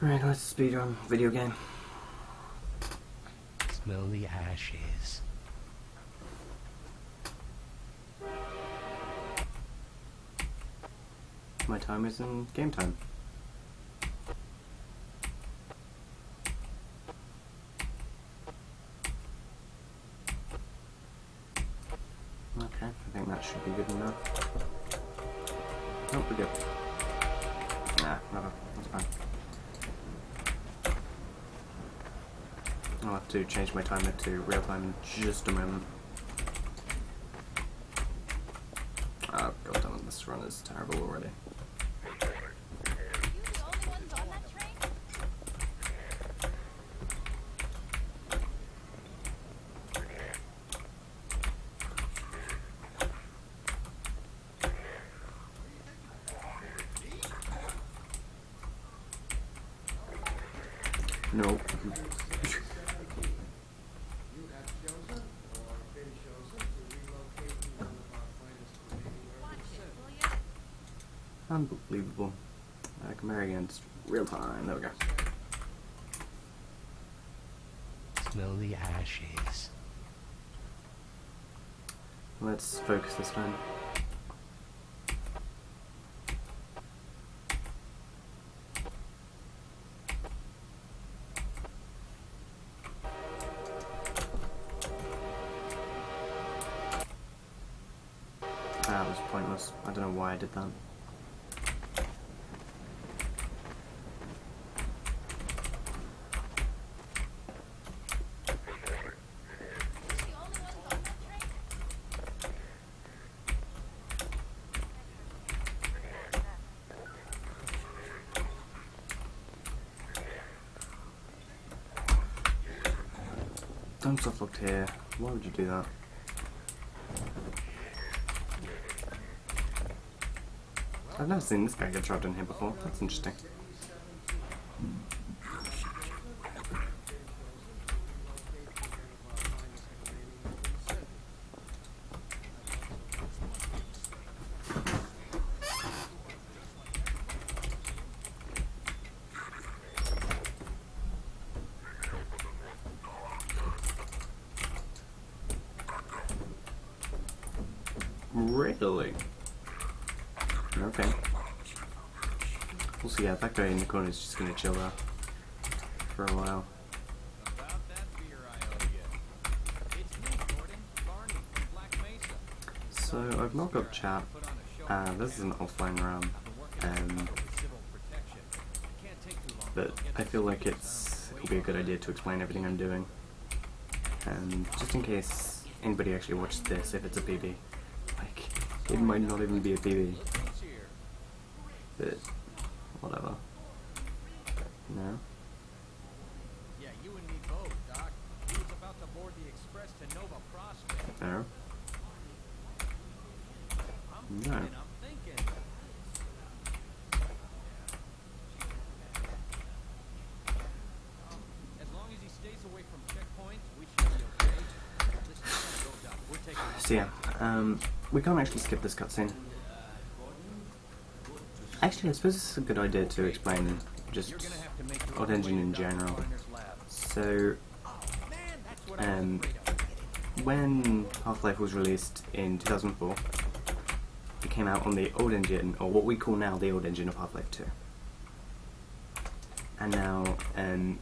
Right, let's speed on video game. Smell the ashes. My time is in game time. Okay, I think that should be good enough. Oh, we're good. Nah, whatever, that's fine. I'll have to change my timer to real time in just a moment. Oh god damn it, this run is terrible already. No. Unbelievable. I can marry against real time. There we go. Smell the ashes. Let's focus this time. That was pointless. I don't know why I did that. Don't soft locked here. Why would you do that? I've never seen this guy get trapped in here before. That's interesting. Really? Okay. We'll see. Yeah, that guy in the corner is just gonna chill there for a while. So I've not got chat. This is an offline round, but I feel like it'll be a good idea to explain everything I'm doing, just in case anybody actually watches this. If it's a PB, like it might not even be a PB. But whatever. No. Yeah, you and me both, Doc. He was about to board the express to Nova Prospect. No. I'm No. thinking. As long as he stays away from checkpoints, we should be okay. Listen, go, Doc. We're taking So yeah, we can't actually skip this cutscene. Actually, I suppose this is a good idea to explain just Odd Engine in general. So, when Half-Life was released in 2004, it came out on the old engine, or what we call now the old engine of Half-Life 2. And now, then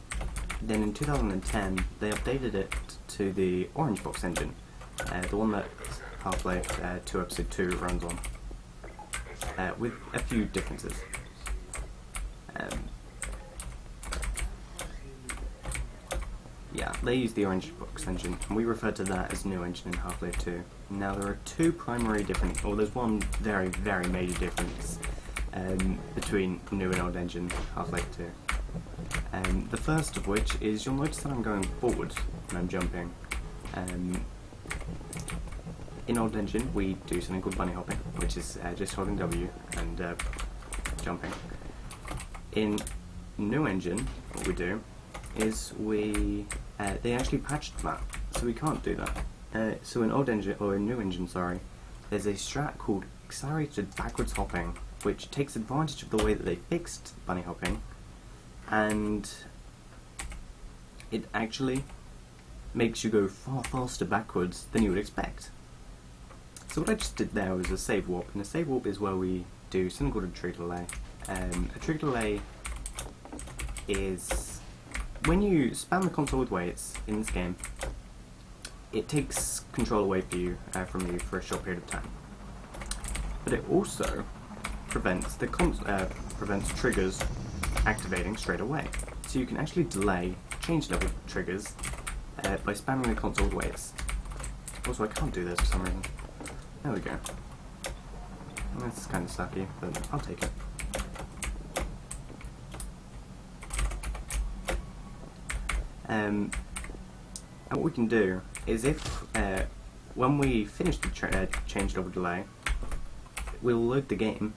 in 2010, they updated it to the Orange Box engine, the one that Half-Life 2 Episode 2 runs on. With a few differences. Yeah, they use the Orange Box engine, and we refer to that as new engine in Half-Life 2. Now there are two primary different, or there's one very, very major difference between new and old engine Half-Life 2. The first of which is you'll notice that I'm going forward when I'm jumping. In Old Engine, we do something called bunny hopping, which is just holding W and jumping. In New Engine, what we do is they actually patched that, so we can't do that. So in Old Engine, or in New Engine, sorry, there's a strat called accelerated backwards hopping, which takes advantage of the way that they fixed bunny hopping, and it actually makes you go far faster backwards than you would expect. So what I just did there was a save warp, and a save warp is where we do something called a trigger delay. A trigger delay is when you spam the console with weights in this game, it takes control away from you for a short period of time. But it also prevents triggers activating straight away. So you can actually delay change level triggers by spamming the console with weights. Also, I can't do this for some reason. There we go. That's kind of sucky, but I'll take it. And what we can do is when we finish the change level delay, we'll load the game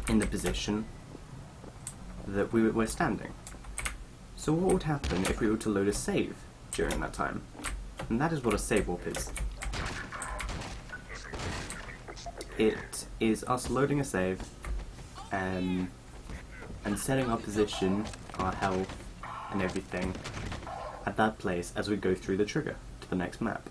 in the position that we're standing. So what would happen if we were to load a save during that time? And that is what a save warp is. It is us loading a save and setting our position, our health, and everything at that place as we go through the trigger to the next map.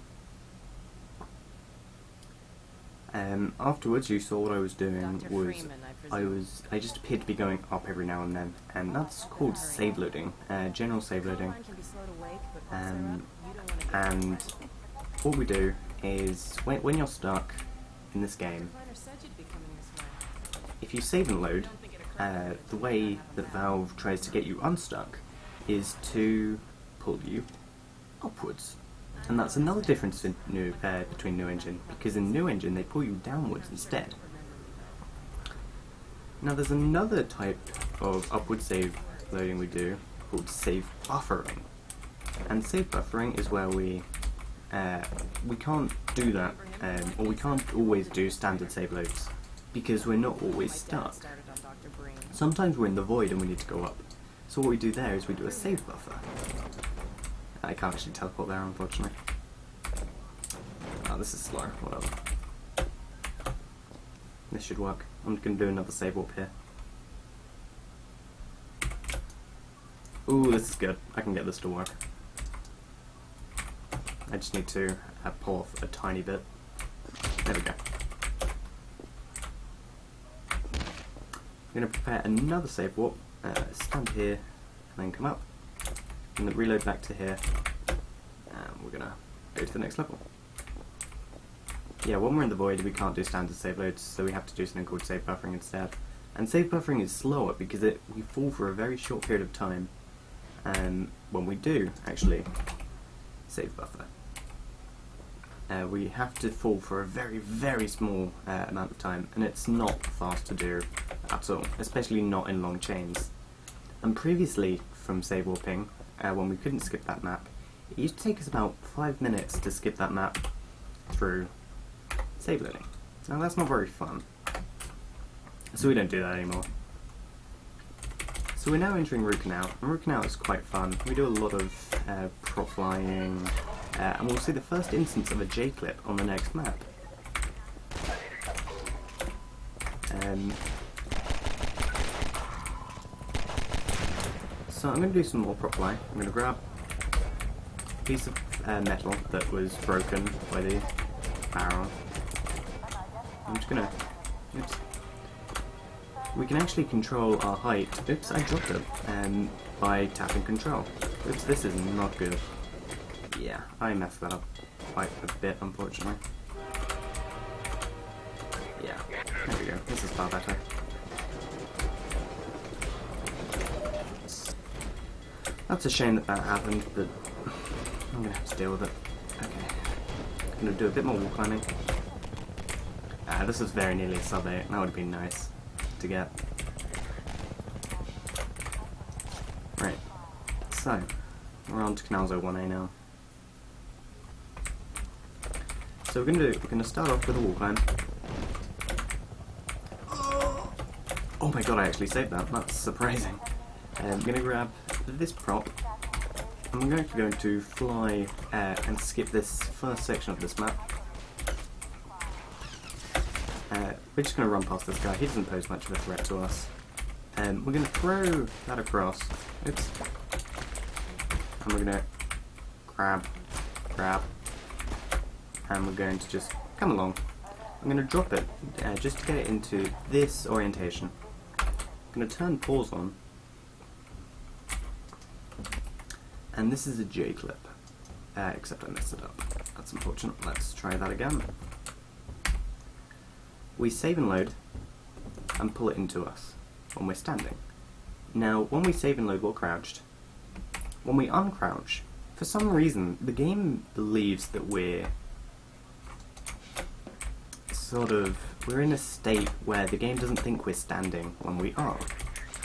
Afterwards, you saw what I was doing was I just appeared to be going up every now and then, and that's called save loading, general save loading. And what we do is when you're stuck in this game, if you save and load, the way that Valve tries to get you unstuck is to pull you upwards. And that's another difference in between New Engine, because in New Engine they pull you downwards instead. Now there's another type of upward save loading we do called save buffering. And save buffering is where we can't do that, or we can't always do standard save loads, because we're not always stuck. Sometimes we're in the void and we need to go up. So what we do there is we do a save buffer. I can't actually teleport there, unfortunately. Oh, this is slow. Whatever. This should work. I'm going to do another save warp here. Ooh, this is good. I can get this to work. I just need to pull off a tiny bit. There we go. I'm going to prepare another save warp. Stand here, and then come up. And then reload back to here. And we're going to go to the next level. Yeah, when we're in the void, we can't do standard save loads, so we have to do something called save buffering instead. And save buffering is slower because we fall for a very short period of time when we do actually save buffer. We have to fall for a very, very small amount of time, and it's not fast to do at all, especially not in long chains. And previously, from save warping, when we couldn't skip that map, it used to take us about 5 minutes to skip that map through save loading. Now that's not very fun, so we don't do that anymore. So we're now entering Root Canal, and Root Canal is quite fun. We do a lot of prop flying, and we'll see the first instance of a J-clip on the next map. So I'm going to do some more prop flying. I'm going to grab a piece of metal that was broken by the barrel. I'm just going to... Oops. We can actually control our height. Oops, I dropped it. By tapping control. Oops, this is not good. Yeah, I messed that up quite a bit, unfortunately. Yeah, there we go. This is far better. That's a shame that happened, but I'm gonna have to deal with it. Okay. I'm gonna do a bit more wall climbing. This is very nearly a sub 8. That would have been nice to get. Right. So, we're on to Canal Zone 1A now. So we're gonna start off with a wall climb. Oh my god, I actually saved that. That's surprising. I'm gonna grab this prop. I'm going to fly and skip this first section of this map. We're just going to run past this guy. He doesn't pose much of a threat to us. We're going to throw that across. Oops. And we're going to grab, and we're going to just come along. I'm going to drop it just to get it into this orientation. I'm going to turn pause on, and this is a J clip, except I messed it up. That's unfortunate. Let's try that again. We save and load and pull it into us when we're standing. Now, when we save and load, we're crouched. When we uncrouch, for some reason, the game believes that we're in a state where the game doesn't think we're standing when we are.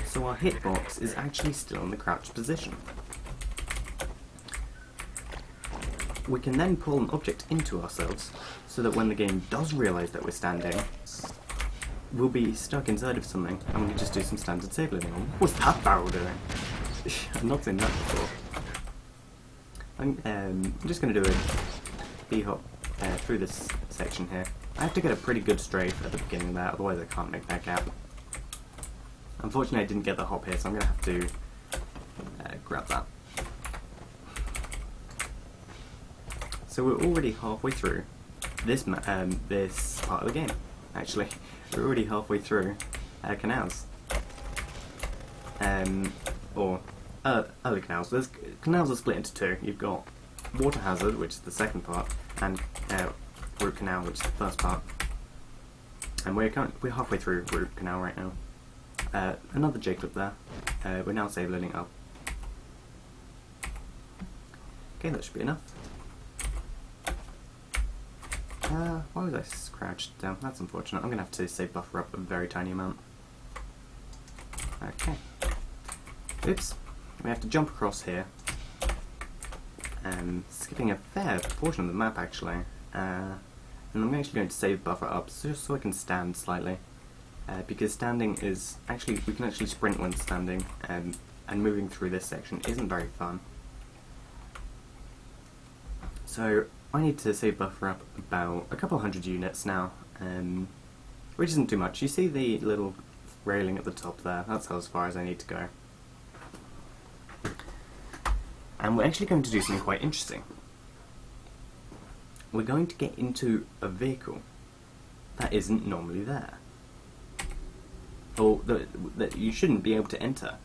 So our hitbox is actually still in the crouched position. We can then pull an object into ourselves, so that when the game does realise that we're standing, we'll be stuck inside of something, and we can just do some standard save loading. What was that barrel doing? I've not seen that before. I'm just going to do a B-hop through this section here. I have to get a pretty good strafe at the beginning of that, otherwise I can't make that gap. Unfortunately I didn't get the hop here, so I'm going to have to grab that. So we're already halfway through this part of the game, actually. We're already halfway through canals. Or other canals. Canals are split into two. You've got Water Hazard, which is the second part, and Root Canal, which is the first part. And we're halfway through Root Canal right now. Another J clip there. We're now save loading up. Okay, that should be enough. Why was I crouched down? That's unfortunate. I'm going to have to save buffer up a very tiny amount. Okay. Oops. We have to jump across here. Skipping a fair portion of the map, actually. And I'm actually going to save buffer up just so I can stand slightly. Because standing is... we can actually sprint when standing, and moving through this section isn't very fun. So I need to save buffer up about a couple hundred units now, which isn't too much. You see the little railing at the top there? That's as far as I need to go. And we're actually going to do something quite interesting. We're going to get into a vehicle that isn't normally there. Or that you shouldn't be able to enter.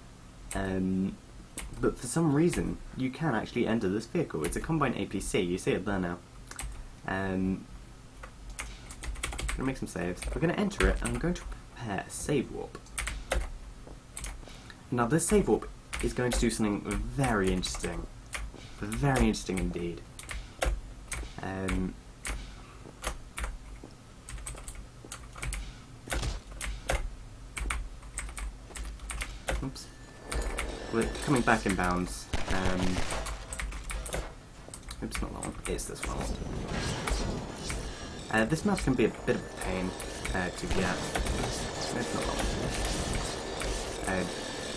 But for some reason, you can actually enter this vehicle. It's a Combine APC, you see it there now. I'm going to make some saves. We're going to enter it, and I'm going to prepare a save warp. Now this save warp is going to do something very interesting. Very interesting indeed. Oops. We're coming back in bounds. Oops, not that one. It's this one. This map can be a bit of a pain to get. It's not that one.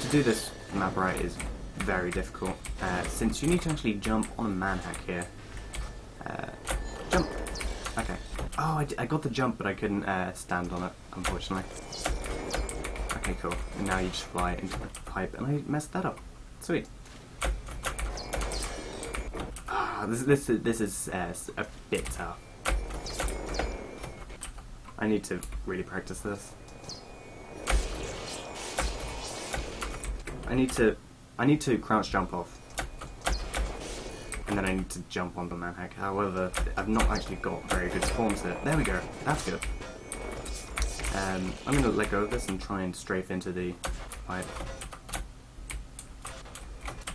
To do this map right is very difficult, since you need to actually jump on a manhack here. Jump! Okay. Oh, I got the jump, but I couldn't stand on it, unfortunately. Okay, cool. And now you just fly into the pipe, and I messed that up. Sweet. This is a bit tough. I need to really practice this. I need to crouch jump off, and then I need to jump on the manhack. However, I've not actually got very good spawns here. There we go. That's good. I'm going to let go of this and try and strafe into the pipe.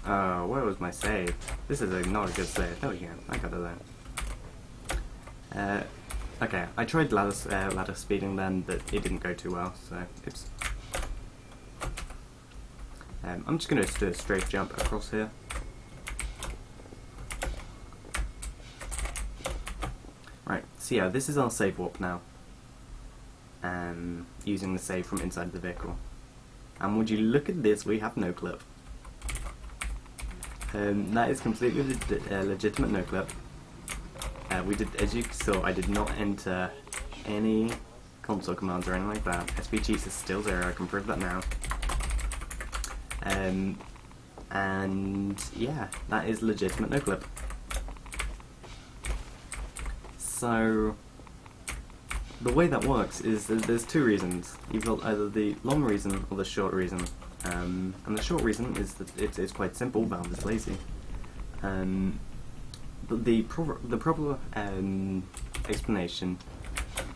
Oh, where was my save? This is not a good save. There we go. I got it there. Okay, I tried ladder speeding then, but it didn't go too well, so oops. I'm just going to do a strafe jump across here. Right, so yeah, this is our save warp now. Using the save from inside the vehicle. And would you look at this, we have no clip. That is completely legitimate no clip. As you saw, I did not enter any console commands or anything like that. SP cheats is still 0, I can prove that now. And yeah, that is legitimate noclip. So the way that works is that there's two reasons. You've got either the long reason or the short reason. And the short reason is that it's quite simple. Valve is lazy. But the proper explanation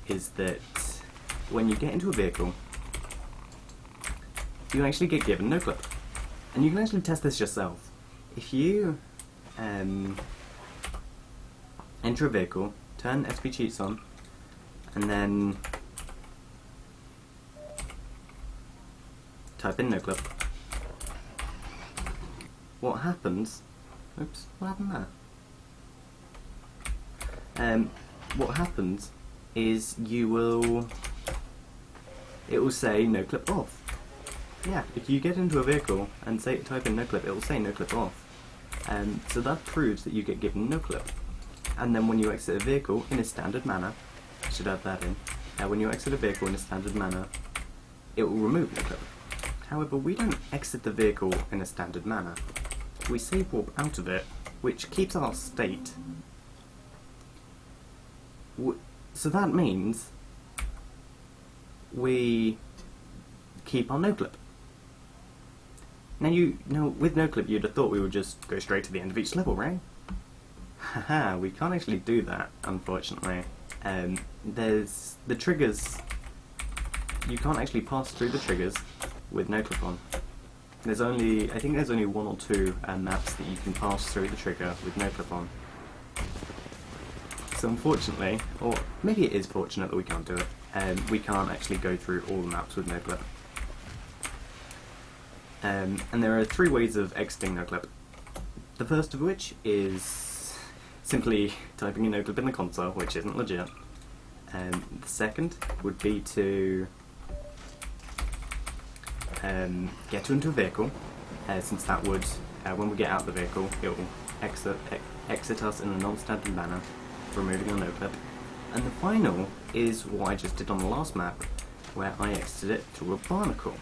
is that when you get into a vehicle, you actually get given noclip. And you can actually test this yourself. If you enter a vehicle, turn SP cheats on, and then type in noclip, what happens? Oops, what happened there? What happens is it will say noclip off. Yeah, if you get into a vehicle and type in noclip, it will say noclip off. So that proves that you get given noclip. And then when you exit a vehicle in a standard manner, I should add that in, when you exit a vehicle in a standard manner, it will remove noclip. However, we don't exit the vehicle in a standard manner. We save warp out of it, which keeps our state. So that means we keep our noclip. Now with noclip you'd have thought we would just go straight to the end of each level, right? Haha, we can't actually do that, unfortunately. There's the triggers. You can't actually pass through the triggers with noclip on. I think there's only one or two maps that you can pass through the trigger with noclip on. So unfortunately, or maybe it is fortunate that we can't do it, we can't actually go through all the maps with noclip. And there are three ways of exiting noclip. The first of which is simply typing in noclip in the console, which isn't legit. The second would be to get into a vehicle, since that would, when we get out of the vehicle, it will exit us in a non-standard manner, removing our noclip. And the final is what I just did on the last map, where I exited it through a barnacle.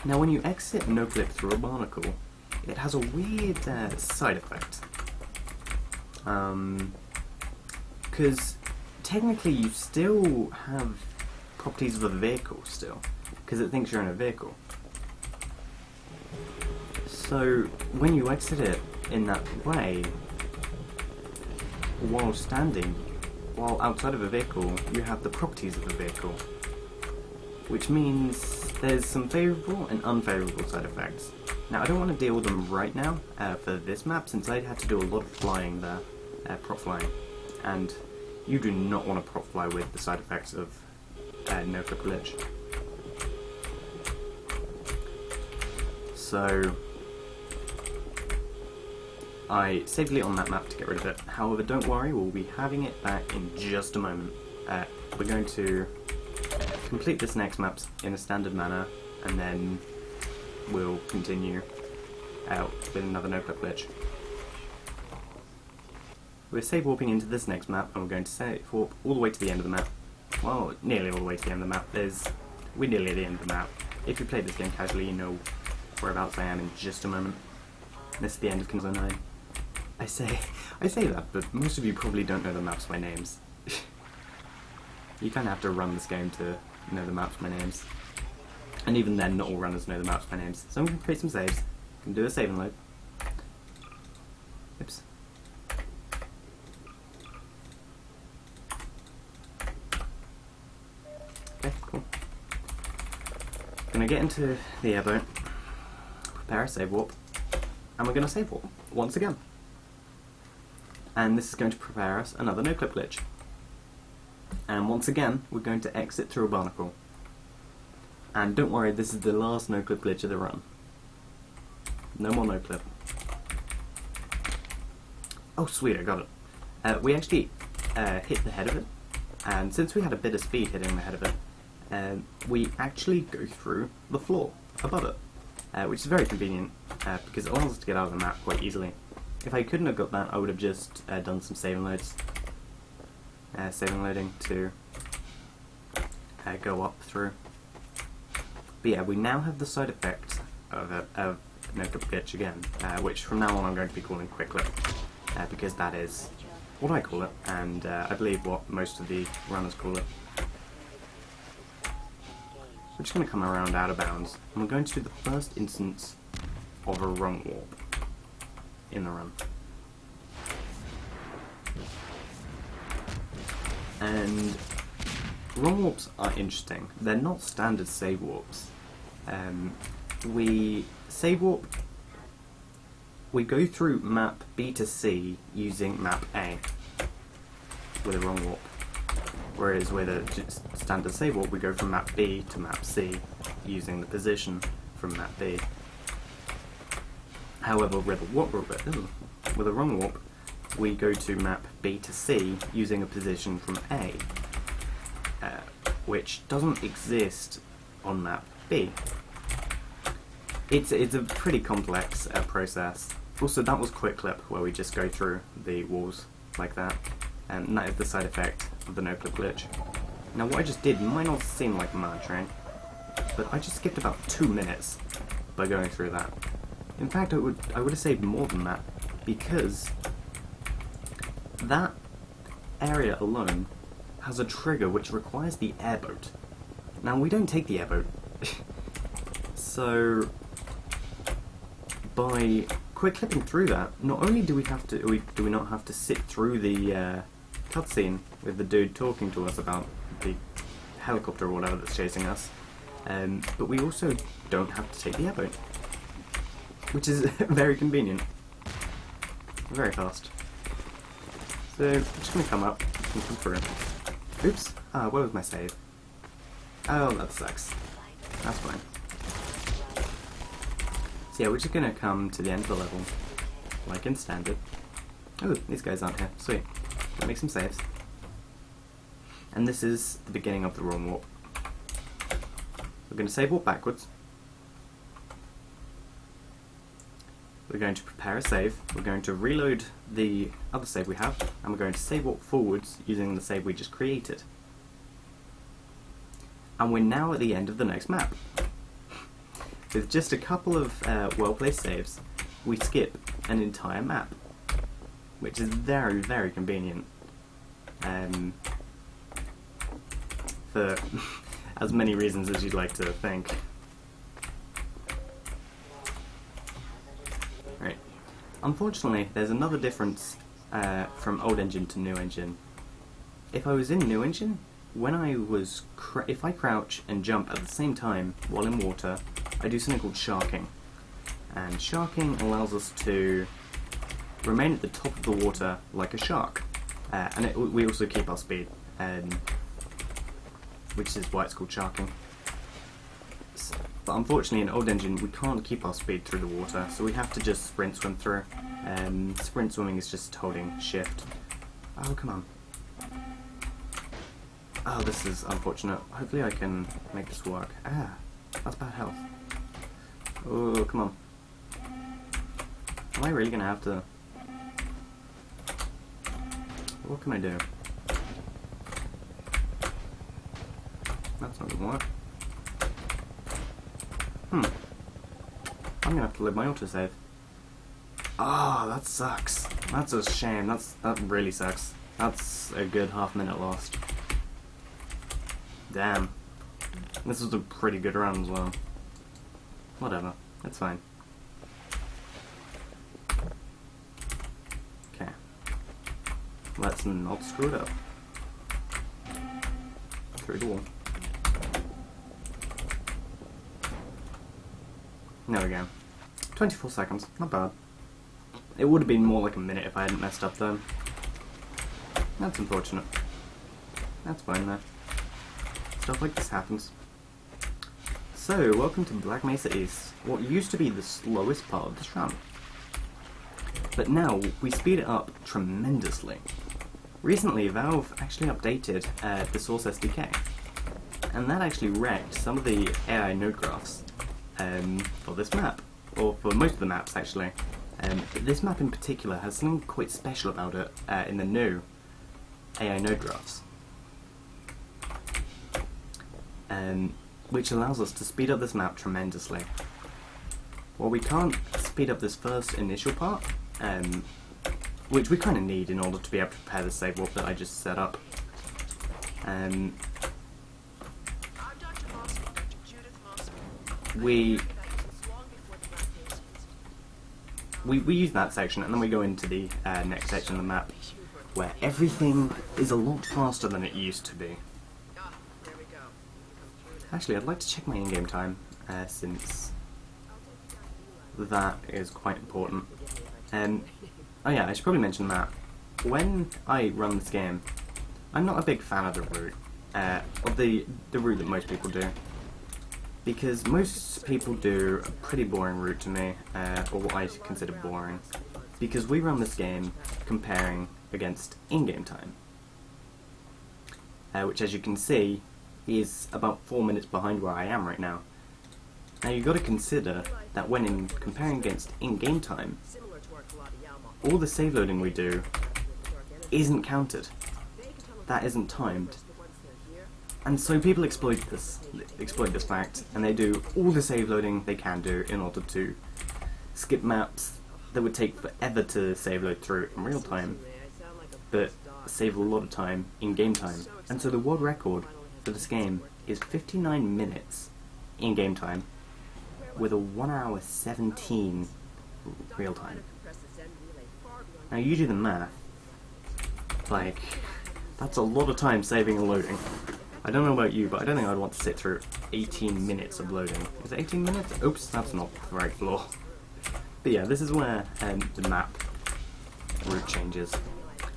Now when you exit noclip through a barnacle, it has a weird side effect. Because technically you still have properties of a vehicle still, because it thinks you're in a vehicle. So when you exit it in that way, while outside of a vehicle, you have the properties of a vehicle, which means there's some favourable and unfavourable side effects. Now I don't want to deal with them right now for this map, since I had to do a lot of flying there, prop flying, and you do not want to prop fly with the side effects of noclip glitch. So I saved it on that map to get rid of it. However, don't worry, we'll be having it back in just a moment. We're going to complete this next map in a standard manner, and then we'll continue out with another noclip glitch. We're save warping into this next map, and we're going to save warp all the way to the end of the map. Well, nearly all the way to the end of the map. We're nearly at the end of the map. If you played this game casually, you know whereabouts I am in just a moment. This is the end of Kingdom 9. I say that, but most of you probably don't know the maps by names. You kind of have to run this game to know the maps by names. And even then, not all runners know the maps by names. So I'm going to create some saves. I'm going to do a save and load. Oops. Okay, cool. Gonna get into the airboat, prepare a save warp, and we're gonna save warp once again. And this is going to prepare us another noclip glitch. And once again, we're going to exit through a barnacle. And don't worry, this is the last noclip glitch of the run. No more noclip. Oh sweet, I got it. We actually hit the head of it, and since we had a bit of speed hitting the head of it, we actually go through the floor above it, which is very convenient, because it allows us to get out of the map quite easily. If I couldn't have got that, I would have just done some save and loads. Save and loading to go up through. But yeah, we now have the side effect of a notebook glitch again, which from now on I'm going to be calling quick clip, because that is what I call it, and I believe what most of the runners call it. We're just going to come around out of bounds, and we're going to do the first instance of a run warp in the run. And run warps are interesting. They're not standard save warps. We save warp. We go through map B to C using map A with a run warp, whereas with a standard save warp we go from map B to map C using the position from map B. However, with a run warp, we go to map B to C using a position from A, which doesn't exist on map B. It's a pretty complex process. Also, that was quick clip, where we just go through the walls like that, and that is the side effect of the notebook glitch. Now, what I just did might not seem like much, right? But I just skipped about 2 minutes by going through that. In fact, I would have saved more than that, because that area alone has a trigger which requires the airboat. Now, we don't take the airboat, so by quick clipping through that, not only do we not have to sit through the cutscene with the dude talking to us about the helicopter or whatever that's chasing us, but we also don't have to take the airboat, which is very convenient, very fast. So I'm just going to come up and come through. Oops, where was my save? Oh, that sucks. That's fine. So yeah, we're just going to come to the end of the level, like in standard. Oh, these guys aren't here. Sweet. Gonna make some saves. And this is the beginning of the run warp. We're going to save warp backwards. We're going to prepare a save, we're going to reload the other save we have, and we're going to save warp forwards using the save we just created. And we're now at the end of the next map. With just a couple of well-placed saves, we skip an entire map, which is very, very convenient. For as many reasons as you'd like to think. Right. Unfortunately, there's another difference from old engine to new engine. If I was in new engine, when I was if I crouch and jump at the same time while in water, I do something called sharking. And sharking allows us to remain at the top of the water like a shark. And we also keep our speed, which is why it's called sharking. But unfortunately in old engine we can't keep our speed through the water, so we have to just sprint swim through. Sprint swimming is just holding shift. Oh, come on. Oh, this is unfortunate. Hopefully I can make this work. Ah, that's bad health. Oh, come on. Am I really gonna have to... What can I do? That's not gonna work. I'm gonna have to load my autosave. Ah, that sucks. That's a shame. That really sucks. That's a good half-minute lost. Damn. This was a pretty good run as well. Whatever. It's fine. Okay. Let's not screw it up. Through the wall. There we go. 24 seconds. Not bad. It would have been more like a minute if I hadn't messed up though. That's unfortunate. That's fine though. Stuff like this happens. So, welcome to Black Mesa East, what used to be the slowest part of this run. But now, we speed it up tremendously. Recently, Valve actually updated the Source SDK, and that actually wrecked some of the AI node graphs for this map, or for most of the maps actually. But this map in particular has something quite special about it in the new AI node graphs. Which allows us to speed up this map tremendously. well, we can't speed up this first initial part, which we kind of need in order to be able to prepare the save warp that I just set up. I'm Dr. Mossman, Dr. Judith Mossman. We Long before the Black Nations. we use that section, and then we go into the next section of the map, where everything is a lot faster than it used to be. Ah, there we go. Come through now. Actually, I'd like to check my in-game time, since that is quite important. Oh yeah, I should probably mention that when I run this game, I'm not a big fan of the route, of the route that most people do, because most people do a pretty boring route to me, or what I consider boring, because we run this game comparing against in-game time, which, as you can see, is about 4 minutes behind where I am right now. Now you've got to consider that when comparing against in-game time, Similar to our Kaladi Yalma. all the save loading we do isn't counted. They can tell That isn't timed. the ones that are here. And so people exploit this fact, and they do all the save loading they can do in order to skip maps that would take forever to save load through in real time, I sound like a but save a lot of time in game time. And so the world record for this game is 59 minutes in game time, with a 1 hour 17 real time. Now you do the math, like, that's a lot of time saving and loading. I don't know about you, but I don't think I'd want to sit through 18 minutes of loading. Is it 18 minutes? Oops, that's not the right floor. But yeah, this is where the map route changes.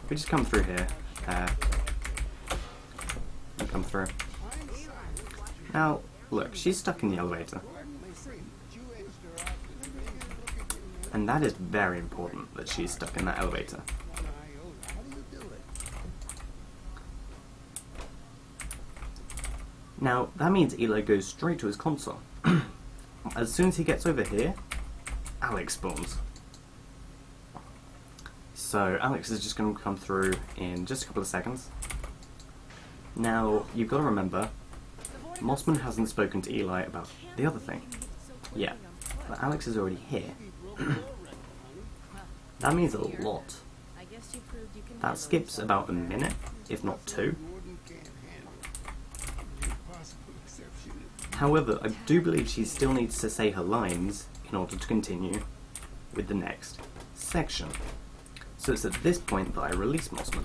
We just come through here, and come through. Now, look, she's stuck in the elevator. And that is very important, that she's stuck in that elevator. Now, that means Eli goes straight to his console. As soon as he gets over here, Alex spawns. So, Alex is just going to come through in just a couple of seconds. Now, you've got to remember, Mossman hasn't spoken to Eli about the other thing yet, but Alex is already here. That means a lot. That skips about a minute, if not 2. However, I do believe she still needs to say her lines in order to continue with the next section. So it's at this point that I release Mossman.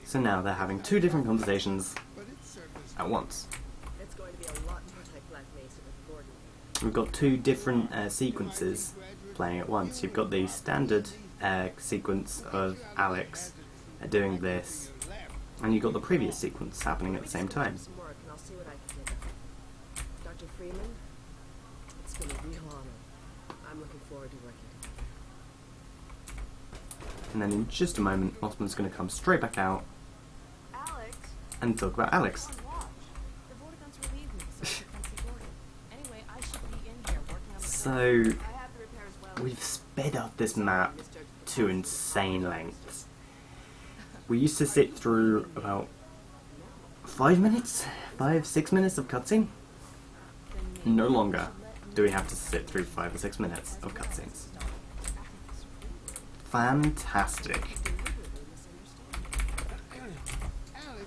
So now they're having 2 different conversations at once. It's going to be a lot more like Black Mesa with Gordon. We've got 2 different sequences playing at once. You've got the standard sequence of Alex doing this, and you've got the previous sequence happening at the same time. Some work, and I'll see what I can dig up. Dr. Freeman, it's been a real honor. I'm looking forward to working together. And then in just a moment, Mossman's going to come straight back out Alex, and talk about Alex. on watch. The Vortiguns relieved me, so I can see Gordon. Anyway, I should be in here working on the So I have the repairs well. we've sped up this map to insane lengths. We used to sit through about 5 minutes, 5-6 minutes of cutscene. No longer do we have to sit through 5 or 6 minutes of cutscenes. Fantastic. Alex,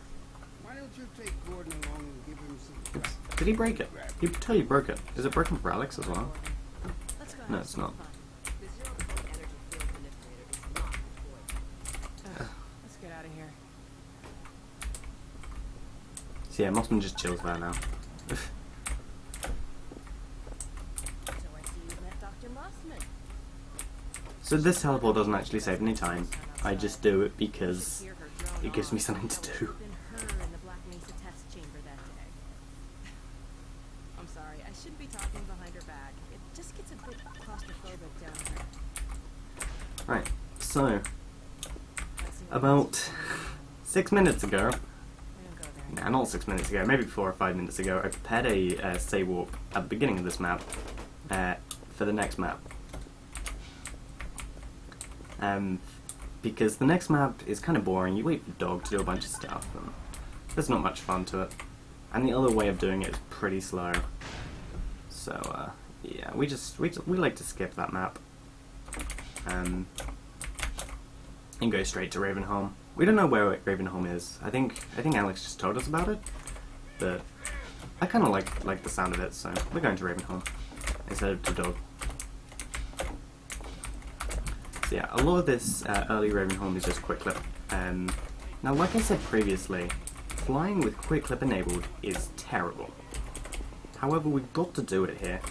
why don't you take Gordon along and give him some... Oops. Did he break it? He totally broke it. Is it broken for Alex as well? No, it's not. The zero-point energy field manipulator is not deployed. Let's get out of here. So yeah, Mossman just chills there now. So I see you've met Dr. Mossman. So this teleport doesn't actually save any time. I just do it because it gives me something to do. Been her in the Black Mesa test chamber that day. I'm sorry, I shouldn't be talking behind her back. It just gets a bit claustrophobic down here. Right, so about 6 minutes ago, I don't go there. nah, not 6 minutes ago, maybe 4 or 5 minutes ago, I prepared a save warp at the beginning of this map for the next map. because the next map is kind of boring. You wait for Dog to do a bunch of stuff, and there's not much fun to it. And the other way of doing it is pretty slow. So, yeah, we like to skip that map. And go straight to Ravenholm. We don't know where Ravenholm is. I think Alex just told us about it, but I kind of like the sound of it, so we're going to Ravenholm instead of to Dog. So yeah, a lot of this early Ravenholm is just quick clip. Now, like I said previously, flying with quick clip enabled is terrible. However, we've got to do it here,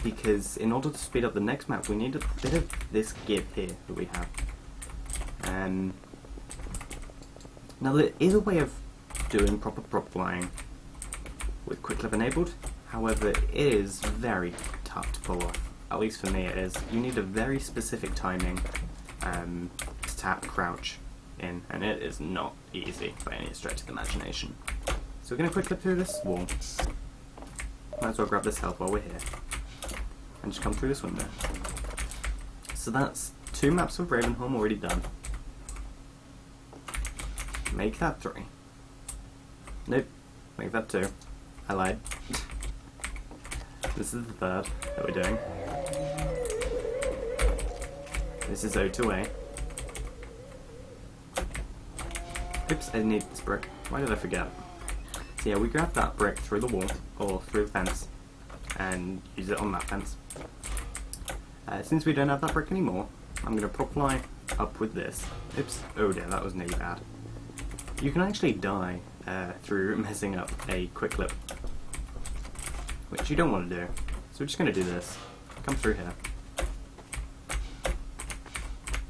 because in order to speed up the next map, we need a bit of this give here that we have. Now, there is a way of doing proper prop flying with quick clip enabled. However, it is very tough to pull off. At least for me, it is. You need a very specific timing to tap crouch in, and it is not easy by any stretch of the imagination. So we're going to quick clip through this wall. Might as well grab this health while we're here, and just come through this window. So that's 2 maps of Ravenholm already done. Make that 3. Nope, make that 2. I lied. This is the 3rd that we're doing. This is O2A. Oops, I didn't need this brick. Why did I forget? So yeah, we grab that brick through the wall, or through the fence, and use it on that fence. Since we don't have that brick anymore, I'm going to prop fly up with this. Oops, oh dear, that was nearly bad. You can actually die through messing up a quick clip, which you don't want to do. So we're just going to do this. Come through here.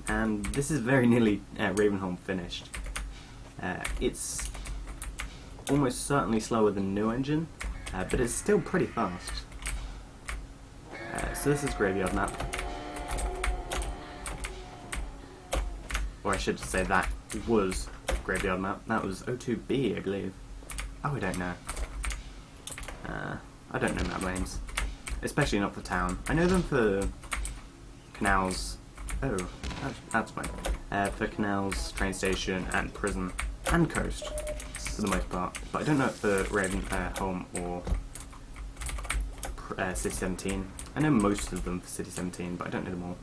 And this is very nearly Ravenholm finished. It's almost certainly slower than new engine, but it's still pretty fast. So this is Graveyard Map. Or I should say that was Graveyard Map. That was O2B, I believe. Oh, I don't know. I don't know map names. Especially not for town. I know them for canals. Oh, that's fine. For canals, train station, and prison, and coast, for the most part. But I don't know it for Ravenholm or City 17. I know most of them for City 17, but I don't know them all.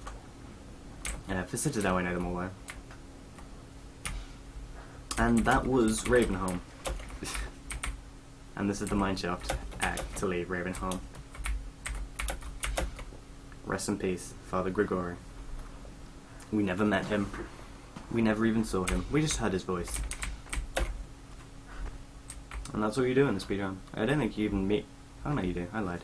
For Citadel, I know them all though. And that was Ravenholm. And this is the mineshaft to leave Ravenholm. Rest in peace, Father Grigori. We never met him. We never even saw him. We just heard his voice. And that's what you do in the speedrun. I don't think you even meet... Oh no, you do. I lied.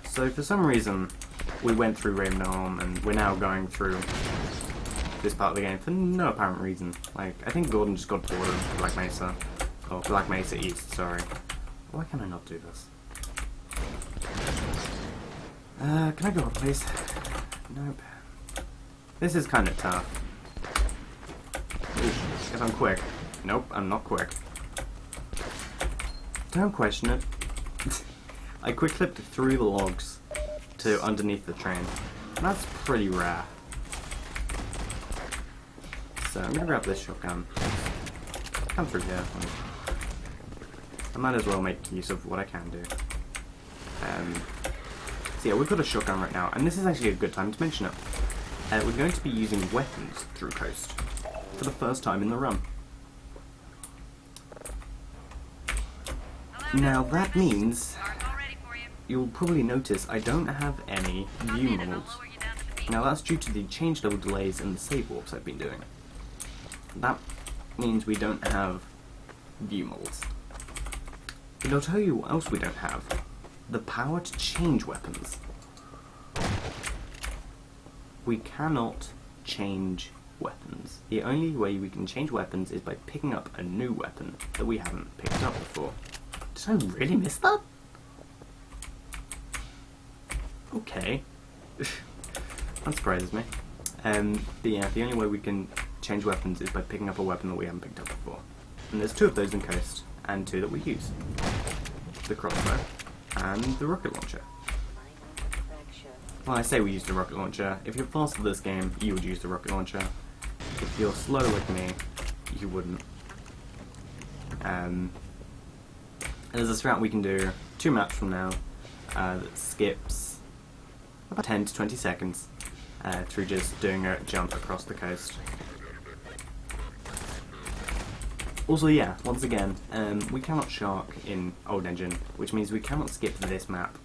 So for some reason, we went through Ravenholm, and we're now going through this part of the game for no apparent reason. Like, I think Gordon just got bored of Black Mesa. Or Black Mesa East, sorry. Why can I not do this? Can I go up, please? Nope. This is kind of tough. Ooh, if I'm quick. Nope, I'm not quick. Don't question it. I quick clipped through the logs to underneath the train. That's pretty rare. So I'm gonna grab this shotgun. Come through here. I might as well make use of what I can do. So yeah, we've got a shotgun right now, and this is actually a good time to mention it. We're going to be using weapons through Coast for the first time in the run. Now that means you'll probably notice I don't have any view mods. Now that's due to the change level delays and the save warps I've been doing. That means we don't have view mods. But I'll tell you what else we don't have. The power to change weapons. We cannot change weapons. The only way we can change weapons is by picking up a new weapon that we haven't picked up before. Did I really miss that? Okay. That surprises me. But yeah, the only way we can change weapons is by picking up a weapon that we haven't picked up before. And there's 2 of those in Coast, and 2 that we use. the crossbow, and the rocket launcher. Well, I say we use the rocket launcher. If you're fast at this game, you would use the rocket launcher. If you're slow like me, you wouldn't. And there's a strat we can do 2 maps from now that skips about 10 to 20 seconds through just doing a jump across the coast. Also, yeah, once again, we cannot shark in Old Engine, which means we cannot skip this map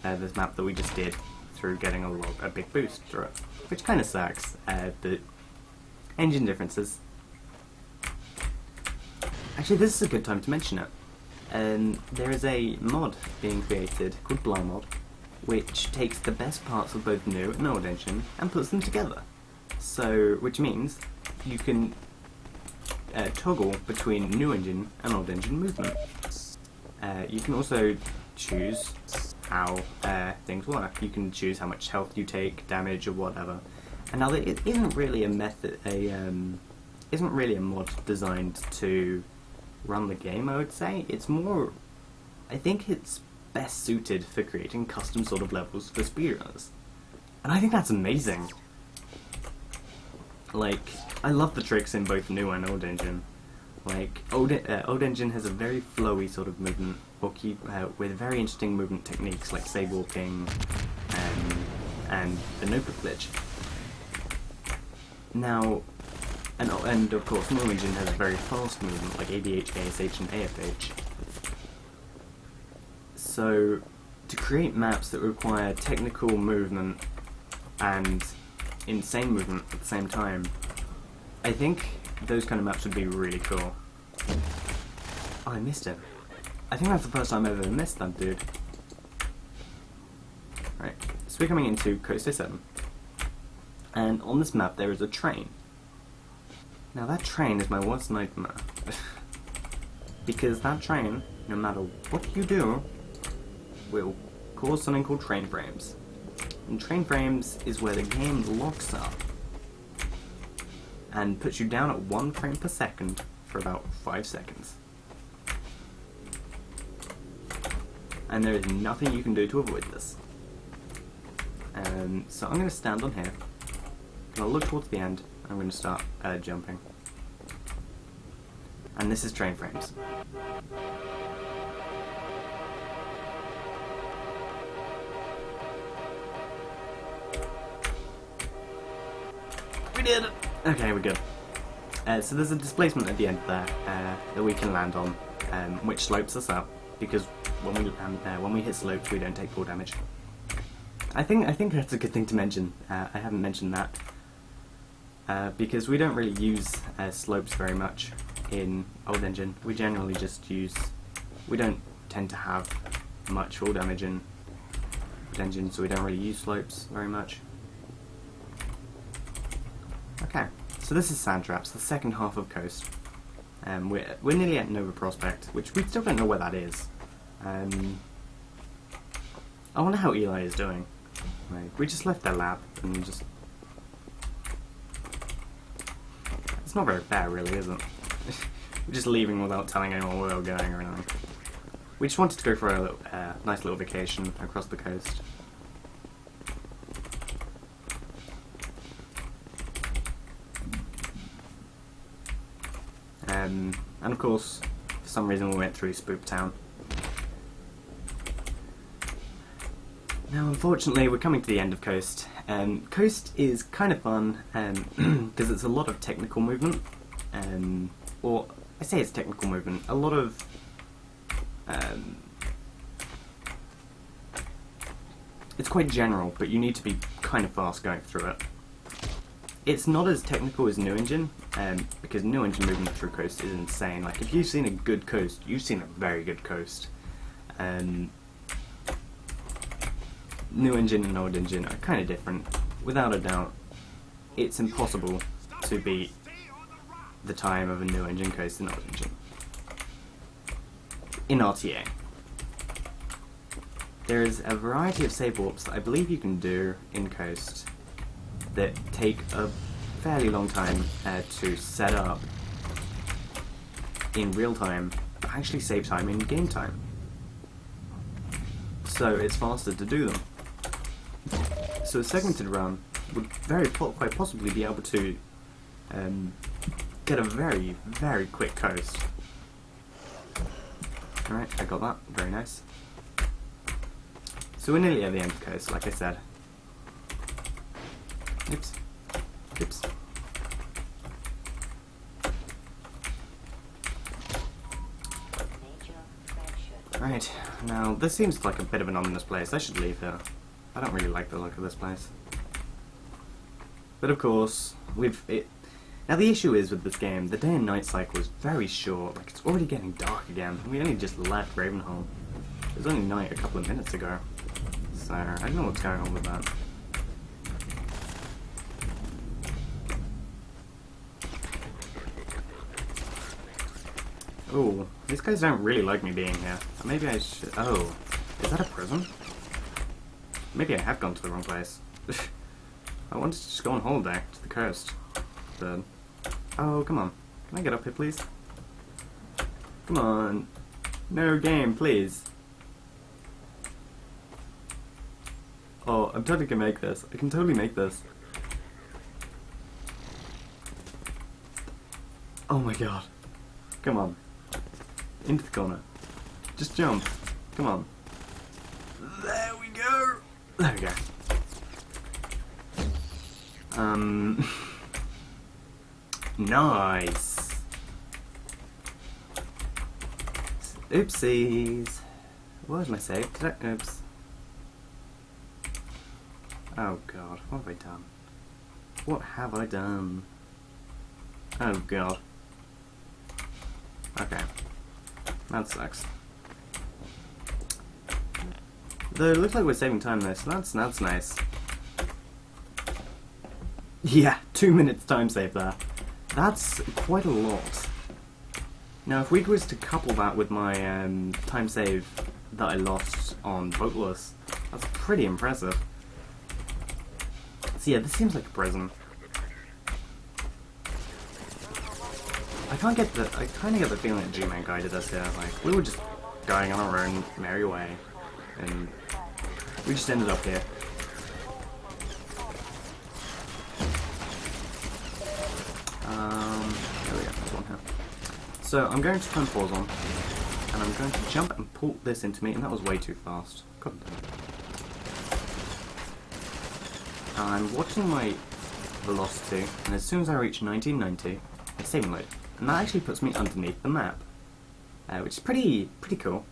that we just did through getting a big boost through it, which kind of sucks, but engine differences. Actually, this is a good time to mention it. There is a mod being created called BlyMod, which takes the best parts of both New and Old Engine and puts them together. So, which means you can toggle between New Engine and Old Engine movement. You can also choose how things work. You can choose how much health you take, damage, or whatever. And now it isn't really a isn't really a mod designed to run the game, I would say. It's more, I think it's best suited for creating custom sort of levels for speedrunners. And I think that's amazing. Like, I love the tricks in both New and Old Engine. Like, Old Engine has a very flowy sort of movement, with very interesting movement techniques like save walking and the notebook glitch. Now, and of course, New Engine has very fast movement like ABH, ASH, and AFH. So, to create maps that require technical movement and insane movement at the same time, I think those kind of maps would be really cool. Oh, I missed it. I think that's the first time I've ever missed that dude. Right, so we're coming into Coast 07. And on this map there is a train. Now that train is my worst nightmare. Because that train, no matter what you do, will cause something called train frames. And train frames is where the game locks up and puts you down at 1 frame per second for about 5 seconds. And there is nothing you can do to avoid this. So I'm going to stand on here, and I'll look towards the end, and I'm going to start jumping. And this is train frames. We did it! Okay, we're good. So there's a displacement at the end there that we can land on, which slopes us up, because when we hit slopes we don't take full damage. I think that's a good thing to mention. I haven't mentioned that because we don't really use slopes very much in Old Engine. We generally just we don't tend to have much full damage in Old Engine, so we don't really use slopes very much. Okay, so this is Sand Traps, the second half of Coast. We're nearly at Nova Prospect, which we still don't know where that is. I wonder how Eli is doing. Like, we just left their lab and just... It's not very fair, really, is it? We're just leaving without telling anyone where we're going or anything. We just wanted to go for a nice little vacation across the coast. And of course, for some reason we went through Spook Town. Now unfortunately we're coming to the end of Coast. Coast is kind of fun because it's a lot of technical movement, or I say it's technical movement, a lot of it's quite general, but you need to be kind of fast going through it. It's not as technical as New Engine, because New Engine movement through Coast is insane. Like, if you've seen a good coast, you've seen a very good coast. New Engine and Old Engine are kind of different. Without a doubt, it's impossible to beat the time of a New Engine coast in Old Engine. In RTA. There is a variety of save warps that I believe you can do in Coast that take a fairly long time to set up in real time, but actually save time in game time. so it's faster to do them. So a segmented run would quite possibly be able to get a very, very quick coast. Alright, I got that. Very nice. So we're nearly at the end of the coast, like I said. Oops. Oops. Right, now this seems like a bit of an ominous place. I should leave here. I don't really like the look of this place. But of course, now the issue is with this game, the day and night cycle is very short. Like, it's already getting dark again. We only just left Ravenholm. It was only night a couple of minutes ago. So, I don't know what's going on with that. Oh, these guys don't really like me being here. Maybe I should... Oh, is that a prison? Maybe I have gone to the wrong place. I wanted to just go on holiday to the coast. But... Oh, come on. Can I get up here, please? Come on. No game, please. Oh, I'm totally gonna make this. I can totally make this. Oh my god. Come on. Into the corner. Just jump. Come on. There we go. There we go. Nice. Oopsies. Where's my save? Oops. Oh god, what have I done? What have I done? Oh god. Okay. That sucks. Though it looks like we're saving time though, so that's nice. Yeah, 2 minutes time save there. That's quite a lot. Now if we was to couple that with my time save that I lost on Boatless, that's pretty impressive. So yeah, this seems like a prison. I kind of get the feeling that G-Man guided us here. Like, we were just going on our own merry way, and we just ended up here. There we go, there's one here. So, I'm going to turn pause on, and I'm going to jump and pull this into me, and that was way too fast. God damn it. I'm watching my velocity, and as soon as I reach 1990, I save and load. And that actually puts me underneath the map, which is pretty cool.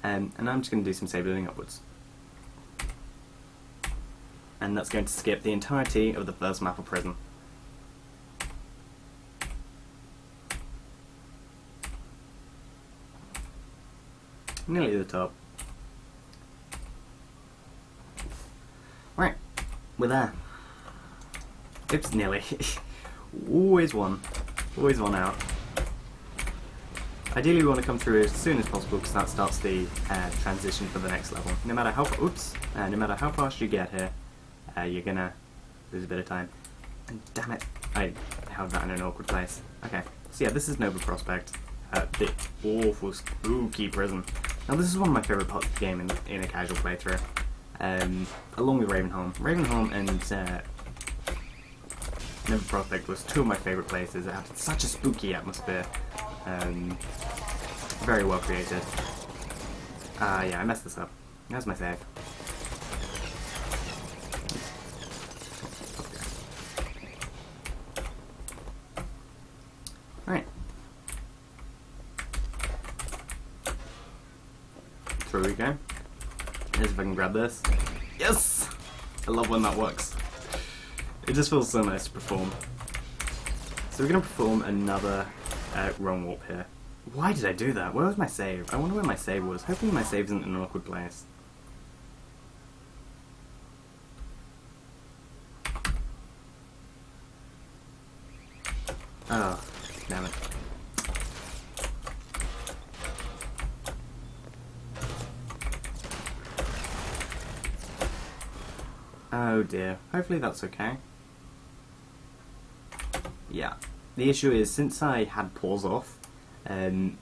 And I'm just going to do some save loading upwards. And that's going to skip the entirety of the first map of prison. Nearly at the top. Right, we're there. Oops, nearly. Always one. Always one out. Ideally we want to come through as soon as possible because that starts the transition for the next level. No matter how fast you get here, you're gonna lose a bit of time. And damn it, I held that in an awkward place. Okay, so yeah, this is Nova Prospect. The awful, spooky prison. Now this is one of my favourite parts of the game in a casual playthrough. Along with Ravenholm. Ravenholm and Nova Prospect was two of my favourite places. It had such a spooky atmosphere. Very well created. Yeah, I messed this up. There's my save. Right. Through we go. Here's if I can grab this. Yes! I love when that works. It just feels so nice to perform. So we're going to perform another wrong warp here. Why did I do that? Where was my save? I wonder where my save was. Hopefully my save isn't in an awkward place. Oh, damn it. Oh dear. Hopefully that's okay. Yeah. The issue is, since I had pause off, I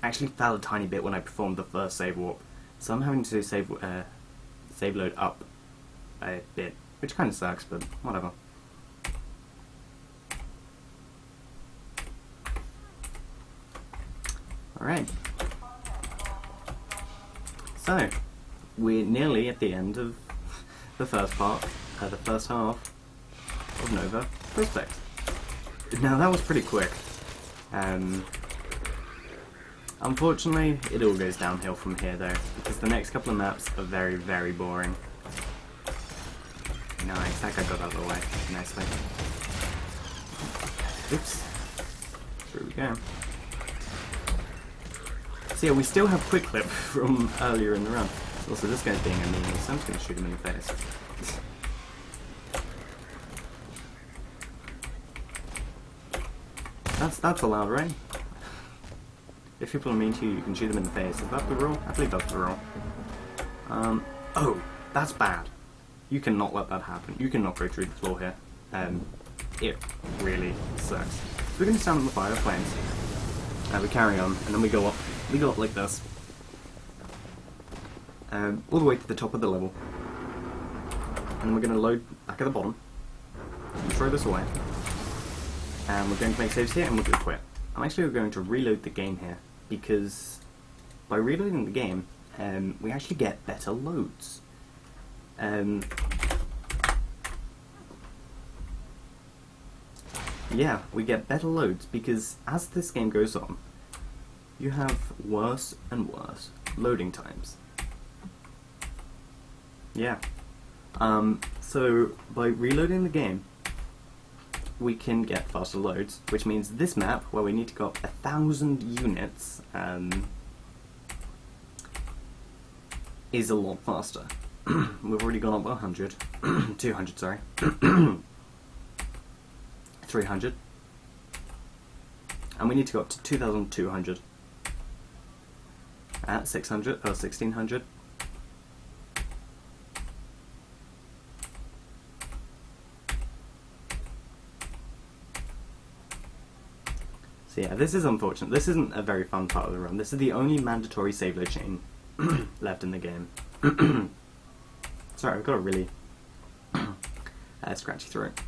actually fell a tiny bit when I performed the first save warp. So I'm having to save load up a bit, which kind of sucks, but whatever. Alright. So, we're nearly at the end of the first part, the first half of Nova Prospect. Now that was pretty quick. Unfortunately, it all goes downhill from here though, because the next couple of maps are very, very boring. Nice, that guy got out of the way nicely. Oops. Here we go. So yeah, we still have Quick Clip from earlier in the run. Also, this guy's being a meanie, so I'm just going to shoot him in the face. That's allowed, right? If people are mean to you, you can shoot them in the face. Is that the rule? I believe that's the rule. Oh, that's bad. You cannot let that happen. You cannot go through the floor here. It really sucks. So we're going to stand on the fire flames. We carry on, and then we go up. We go up like this. All the way to the top of the level. And then we're going to load back at the bottom. And throw this away. And we're going to make saves here, and we're going to quit. I'm actually going to reload the game here, because by reloading the game, we actually get better loads. Yeah, we get better loads, because as this game goes on, you have worse and worse loading times. Yeah. So by reloading the game, we can get faster loads, which means this map, where we need to go up 1,000 units, is a lot faster. We've already gone up 100, 200, sorry, 300, and we need to go up to 2,200, 600, or 1,600. So yeah, this is unfortunate. This isn't a very fun part of the run. This is the only mandatory save load chain left in the game. Sorry, I've got a really scratchy throat.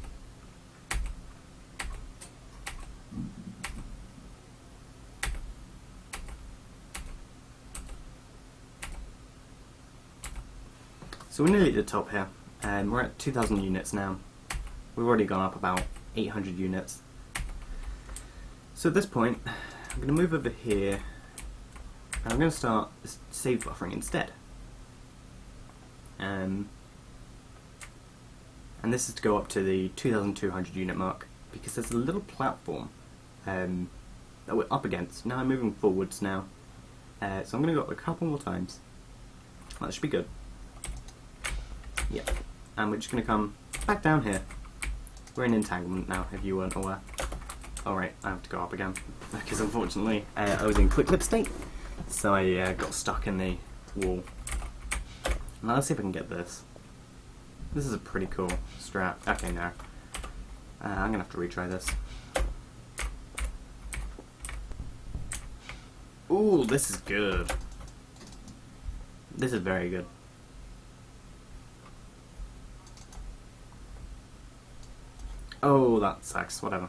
So we're nearly at the top here, and we're at 2,000 units now. We've already gone up about 800 units. So at this point, I'm going to move over here, and I'm going to start save buffering instead. And this is to go up to the 2,200 unit mark, because there's a little platform that we're up against. Now I'm moving forwards now, so I'm going to go up a couple more times. That should be good. Yeah, and we're just going to come back down here. We're in entanglement now, if you weren't aware. Alright, I have to go up again, because unfortunately I was in quick clip state, so I got stuck in the wall. Now let's see if I can get this. This is a pretty cool strat. Okay, no. I'm gonna have to retry this. Ooh, this is good. This is very good. Oh, that sucks. Whatever.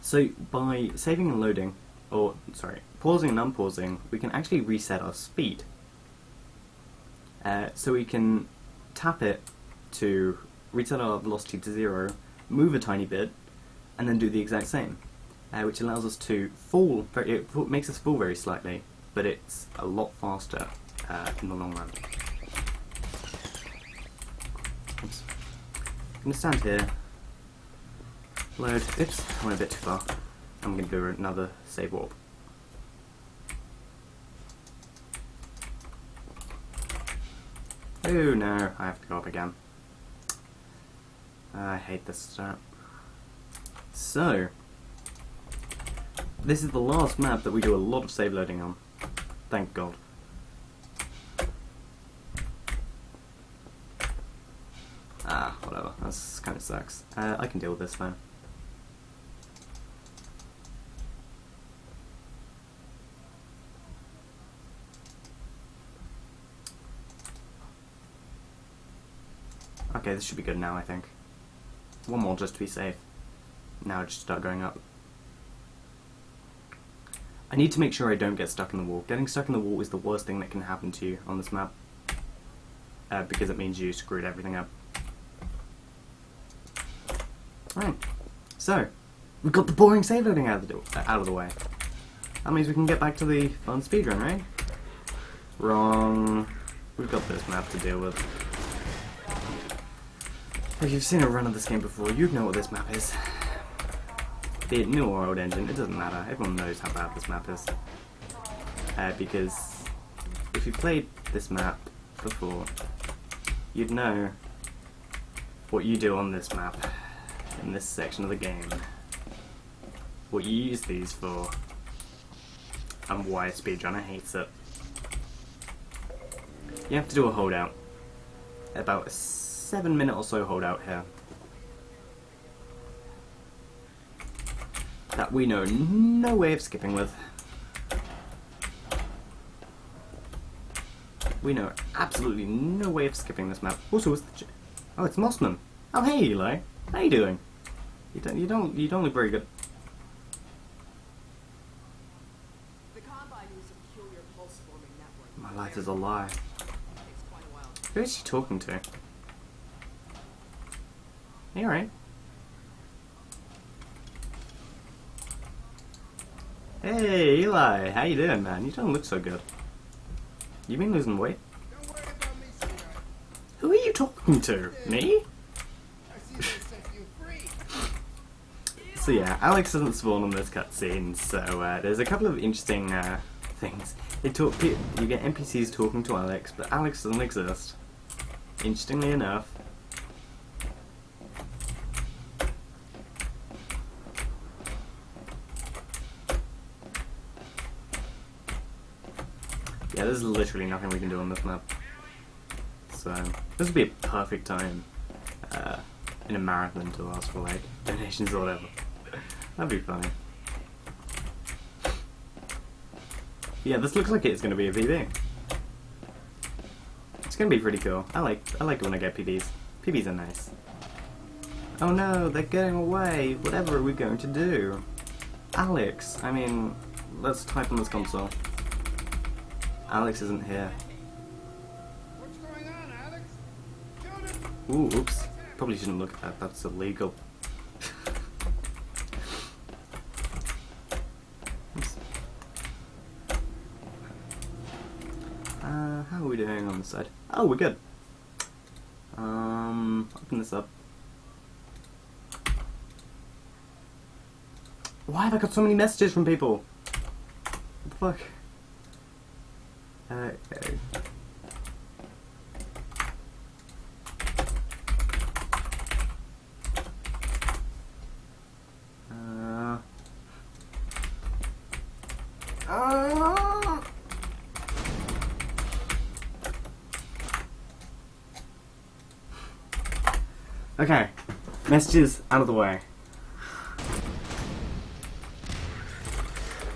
So by saving and loading, or sorry, pausing and unpausing, we can actually reset our speed. So we can tap it to reset our velocity to 0, move a tiny bit, and then do the exact same, which allows us to fall. It makes us fall very slightly, but it's a lot faster in the long run. Oops. I'm going to stand here. Load. Oops, I went a bit too far. I'm going to do another save warp. Oh no, I have to go up again. I hate this strat. So, this is the last map that we do a lot of save loading on. Thank God. Whatever, that kind of sucks. I can deal with this though. Okay, this should be good now, I think. One more just to be safe. Now just start going up. I need to make sure I don't get stuck in the wall. Getting stuck in the wall is the worst thing that can happen to you on this map. Because it means you screwed everything up. Right. So, we've got the boring save loading out of the way. That means we can get back to the fun speedrun, right? Wrong. We've got this map to deal with. If you've seen a run of this game before, you'd know what this map is. Be it new or old engine, it doesn't matter. Everyone knows how bad this map is. Because if you played this map before, you'd know what you do on this map, in this section of the game, what you use these for, and why a speedrunner hates it. You have to do a holdout. About a 7-minute or so holdout here. That we know no way of skipping with. We know absolutely no way of skipping this map. Also, it's Mossman. Oh, hey, Eli. How you doing? You don't look very good. The Combine uses a peculiar pulse forming network. My life is a lie. Takes quite a while. Who is she talking to? You alright? Hey, Eli. How you doing, man? You don't look so good. You been losing weight? Don't worry about me, sweetheart. Who are you talking to? Me? I see they set you free. So yeah, Alex doesn't spawn on this cutscene, so there's a couple of interesting things. You get NPCs talking to Alex, but Alex doesn't exist. Interestingly enough. Yeah, there's literally nothing we can do on this map. So, this would be a perfect time in a marathon to ask for, like, donations or whatever. That'd be funny. Yeah, this looks like it's going to be a PB. It's going to be pretty cool. I like it when I get PBs. PBs are nice. Oh no, they're getting away. Whatever are we going to do? Alex, I mean, let's type on this console. Alex isn't here. What's going on, Alex? Jonah! Ooh, oops. Probably shouldn't look at that. That's illegal. Oops. How are we doing on this side? Oh, we're good. Open this up. Why have I got so many messages from people? What the fuck? Okay. Okay, messages out of the way.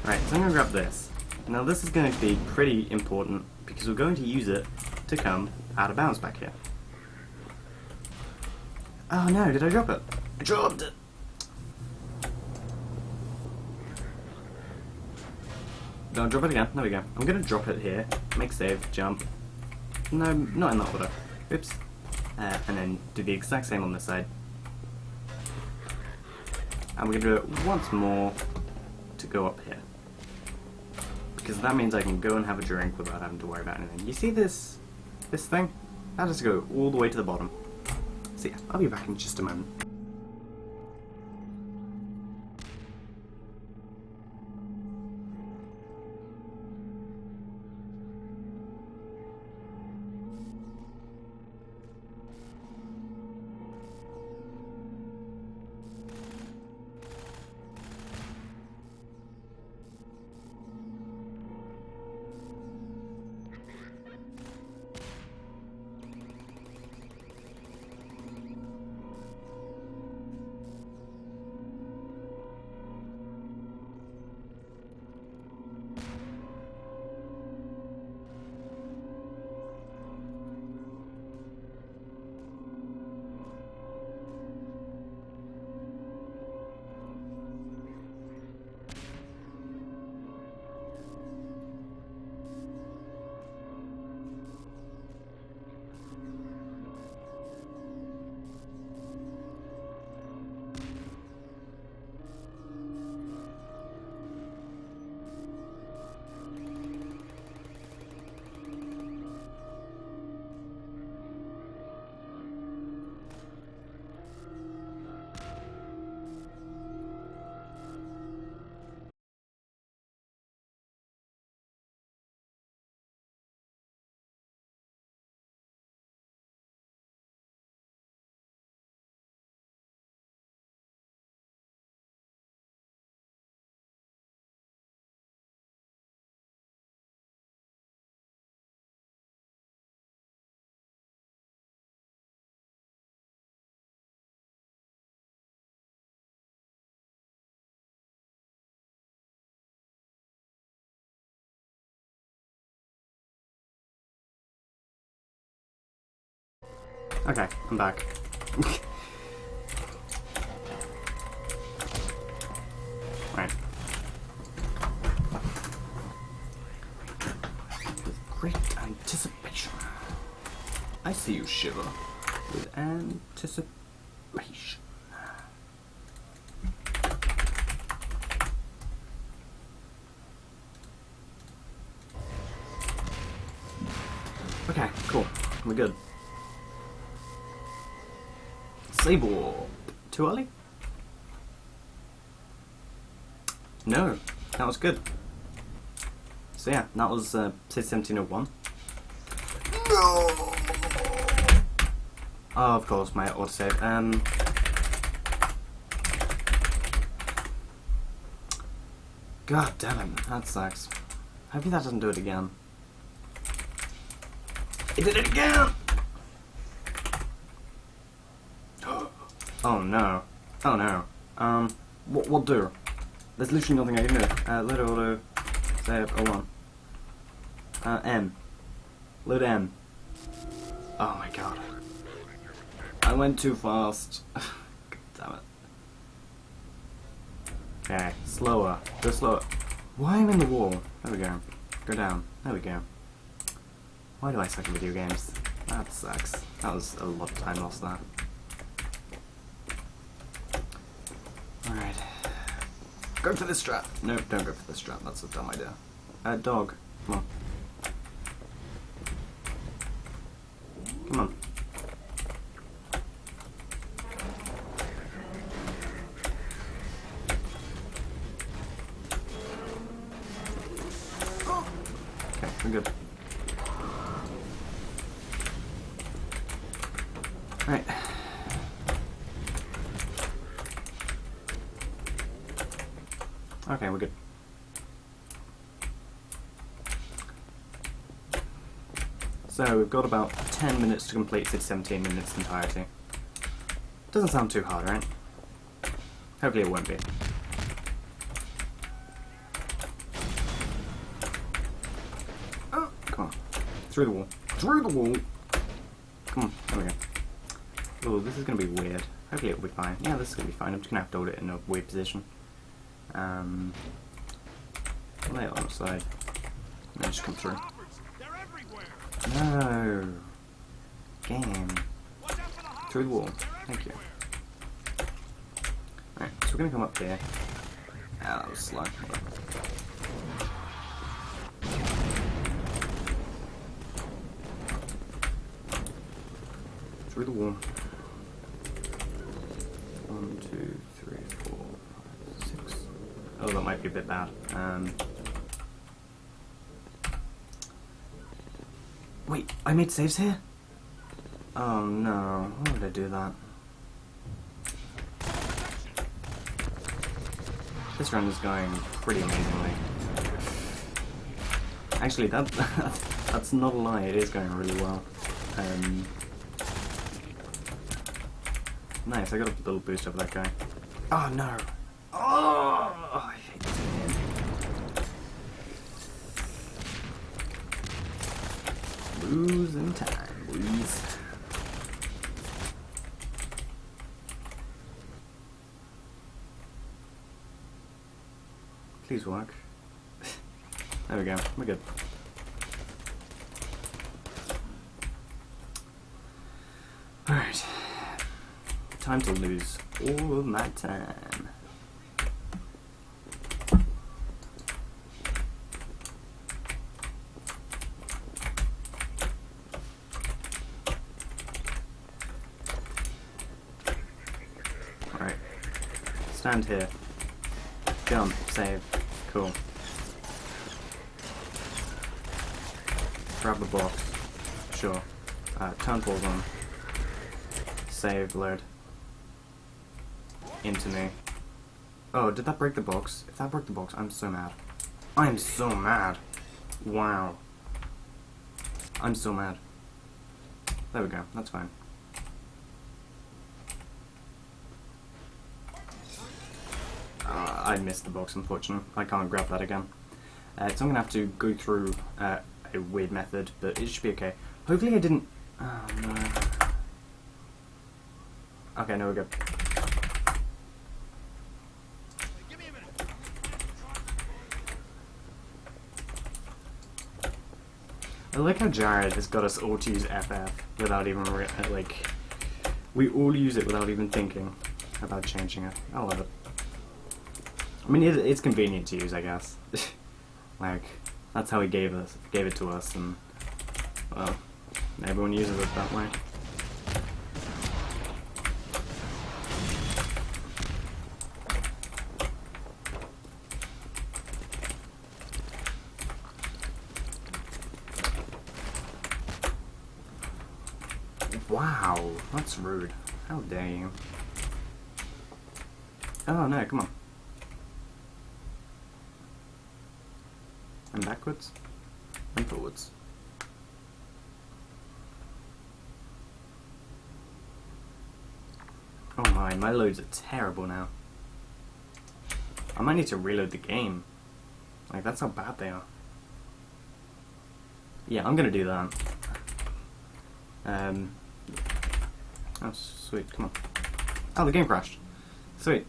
Right, so I'm gonna grab this. Now this is going to be pretty important because we're going to use it to come out of bounds back here. Oh no, did I drop it? I dropped it! Don't drop it again. There we go. I'm going to drop it here. Make save, jump. No, not in that order. Oops. And then do the exact same on this side. And we're going to do it once more to go up here. Because that means I can go and have a drink without having to worry about anything. You see this thing? That has to go all the way to the bottom. So yeah, I'll be back in just a moment. Okay, I'm back. Right. With great anticipation. I see you shiver. With anticipation. Okay, cool. We're good. Sable. Too early? No, that was good. So yeah, that was 1701. No! Oh, of course, my autosave. God damn it, that sucks. Hopefully that doesn't do it again. It did it again! Oh no. Oh no. What do? There's literally nothing I can do. Load auto, save, hold on. M. Load M. Oh my god. I went too fast. God damn it. Okay, slower. Go slower. Why am I in the wall? There we go. Go down. There we go. Why do I suck at video games? That sucks. That was a lot of time lost there. Alright. Go for this strat. No, don't go for this strat. That's a dumb idea. Dog. Come on. Come on. Okay, we're good. Right. Okay, we're good. So we've got about 10 minutes to complete this 17 minutes entirety. Doesn't sound too hard, right? Hopefully it won't be. Oh, come on. Through the wall. Through the wall! Come on, there we go. Oh, this is gonna be weird. Hopefully it'll be fine. Yeah, this is gonna be fine. I'm just gonna have to hold it in a weird position. Lay it on the side. And just come through. No! Game. Through the wall. Thank you. Alright, so we're gonna come up here. Ah, that was slow. Through the wall. 1, 2, 3, 4, 5, 6. Oh, that might be a bit bad. Wait, I made saves here? Oh no, why would I do that? This run is going pretty amazingly. Actually, that's not a lie, it is going really well. Nice, I got a little boost over that guy. Oh no! Oh, I hate this game. Losing time, please. Please work. There we go, we're good. Alright. Time to lose all of my time. Alright. Stand here. Jump, save. Cool. Grab the box. Sure. Turn pause on. Save, load. Into me. Oh, did that break the box? If that broke the box, I'm so mad. I'm so mad. Wow. I'm so mad. There we go, that's fine. I missed the box, unfortunately. I can't grab that again. So I'm gonna have to go through a weird method, but it should be okay. Hopefully I didn't... Oh no. Okay, no, we're good. Give me a minute. I like how Jared has got us all to use FF without even like, we all use it without even thinking about changing it. I love it. I mean, it's convenient to use, I guess. Like, that's how he gave it to us, and well, everyone uses it that way. Wow, that's rude. How dare you? Oh no, come on. And backwards. And forwards. Oh my loads are terrible now. I might need to reload the game. Like, that's how bad they are. Yeah, I'm gonna do that. Oh, sweet, come on. Oh, the game crashed. Sweet.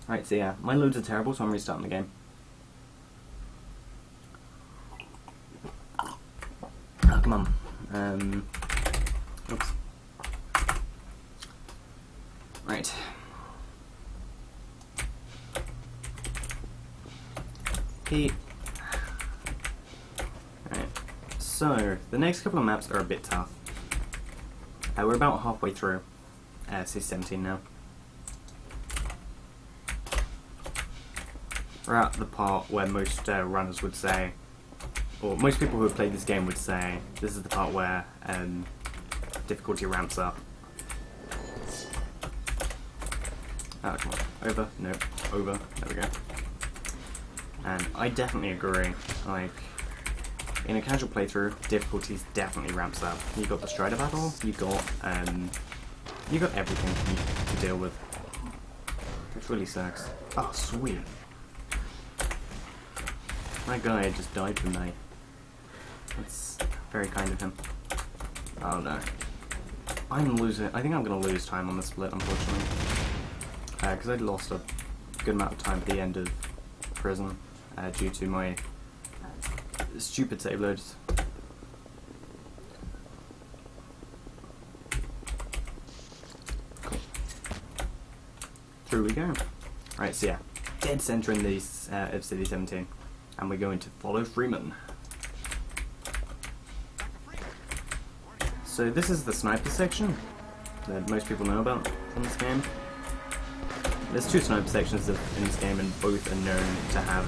Right, so yeah, my loads are terrible, so I'm restarting the game. Oh, come on. Oops. Right. Right. So, the next couple of maps are a bit tough. We're about halfway through C17 now. We're at the part where most runners would say, or most people who have played this game would say, this is the part where difficulty ramps up. Oh, come on. Over. Nope. Over. There we go. And I definitely agree. Like, in a casual playthrough, difficulties definitely ramps up. You got the Strider battle, you got everything to deal with. Which really sucks. Oh, sweet. My guy just died for me. That's very kind of him. Oh no. I'm losing. I think I'm going to lose time on the split, unfortunately. Because I'd lost a good amount of time at the end of prison due to my stupid save loads. Cool. Through we go. Right, so yeah. Dead center in these of City 17. And we're going to follow Freeman. So this is the sniper section that most people know about from this game. There's two sniper sections in this game, and both are known to have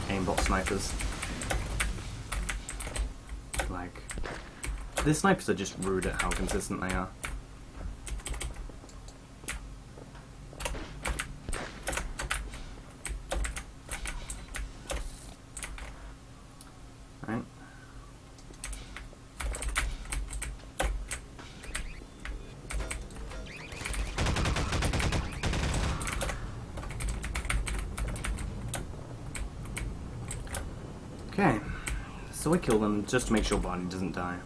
aimbot snipers. Like, the snipers are just rude at how consistent they are. Right. Okay, so I kill them just to make sure Barney doesn't die.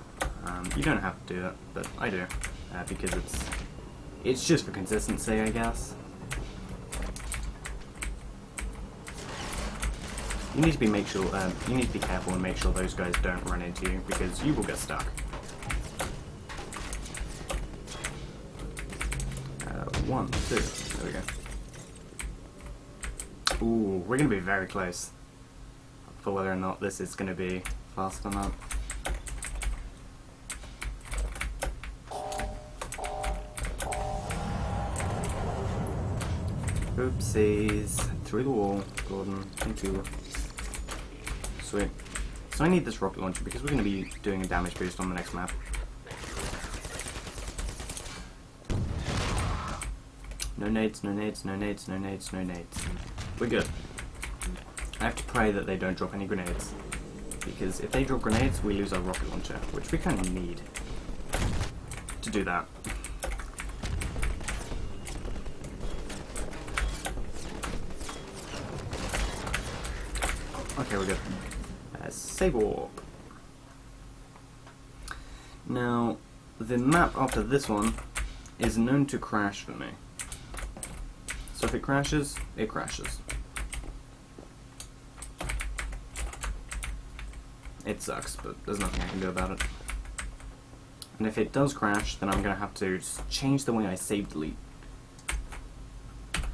You don't have to do it, but I do, because it's just for consistency, I guess. You need to be careful and make sure those guys don't run into you, because you will get stuck. 1, 2, there we go. Ooh, we're gonna be very close for whether or not this is gonna be fast or not. Oopsies. Through the wall, Gordon. Thank you. Sweet. So I need this rocket launcher because we're going to be doing a damage boost on the next map. No nades, no nades, no nades, no nades, no nades. We're good. I have to pray that they don't drop any grenades. Because if they drop grenades, we lose our rocket launcher, which we kind of need to do that. Okay, we're good. Save warp. Now, the map after this one is known to crash for me. So if it crashes, it crashes. It sucks, but there's nothing I can do about it. And if it does crash, then I'm going to have to just change the way I save delete. Okay.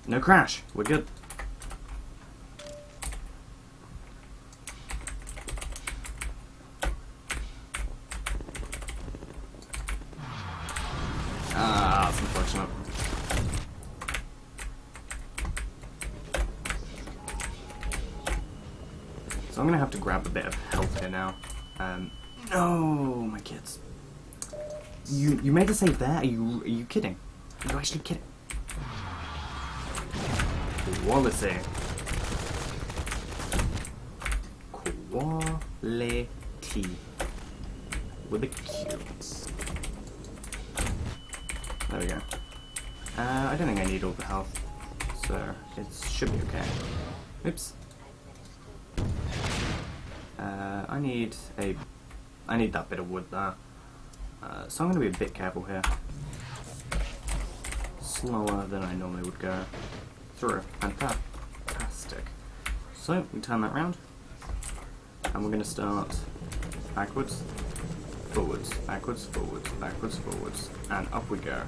No crash, we're good. Ah, that's unfortunate. So I'm gonna have to grab a bit of health here now. No, my kids. You made a save there? Are you kidding? Are you actually kidding? Quality. Quality. With a Q. There we go. I don't think I need all the health, so it should be okay. Oops. I need that bit of wood there. So I'm going to be a bit careful here. Slower than I normally would go through. Fantastic. So we turn that round, and we're going to start backwards, forwards, backwards, forwards, backwards, forwards, and up we go.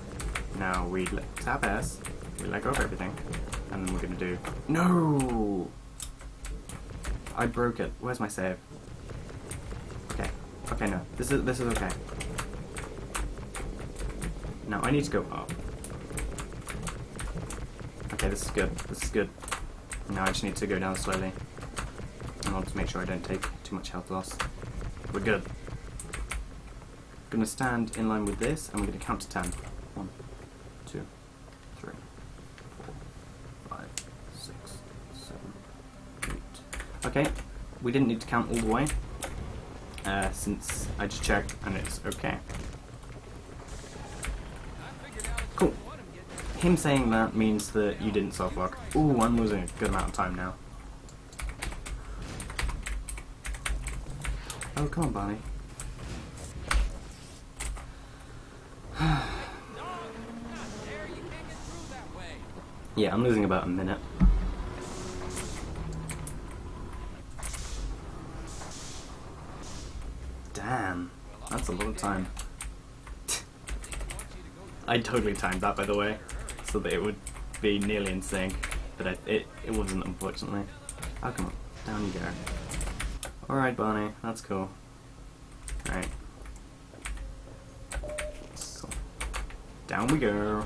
Now we tap S, we let go of everything, and then we're going to do... No! I broke it. Where's my save? Okay. Okay, no. This is okay. Now I need to go up. Okay, this is good. This is good. Now I just need to go down slowly. And I'll just make sure I don't take too much health loss. We're good. Gonna stand in line with this, and we're gonna count to 10. 1, 2, 3, 4, 5, 6, 7, 8. Okay, we didn't need to count all the way, since I just checked and it's okay. Cool. Him saying that means that you didn't self-lock. Ooh, I'm losing a good amount of time now. Oh, come on, Barney. Yeah, I'm losing about a minute. Damn, that's a lot of time. I totally timed that, by the way, so that it would be nearly in sync, but it wasn't, unfortunately. Oh, come on, down you go. Alright, Barney, that's cool. Alright. Cool. Down we go.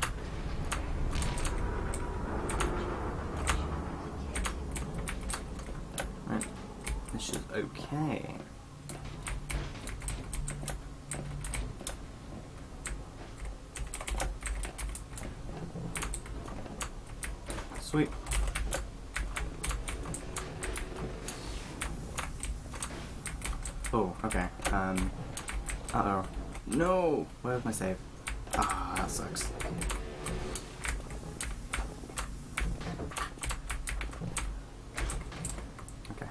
Right, this is okay. Sweet. Oh, okay. Uh-oh. No! Where's my save? Ah, that sucks. Okay.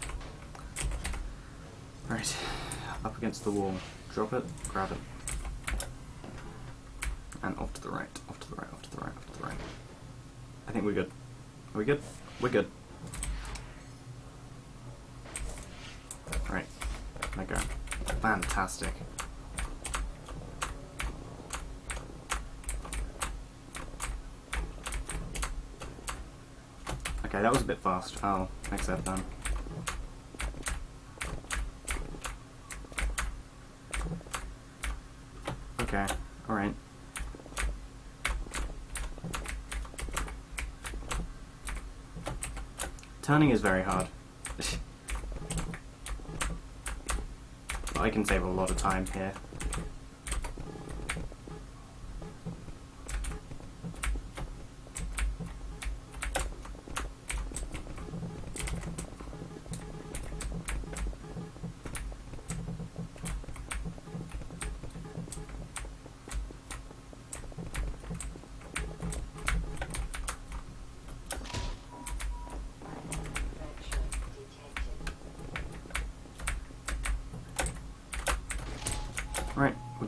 Right. Up against the wall. Drop it, grab it. And off to the right, off to the right, off to the right, off to the right. I think we're good. Are we good? We're good. Right. Let go. Fantastic. Okay, that was a bit fast. I'll accept that. Okay, alright. Turning is very hard. But I can save a lot of time here.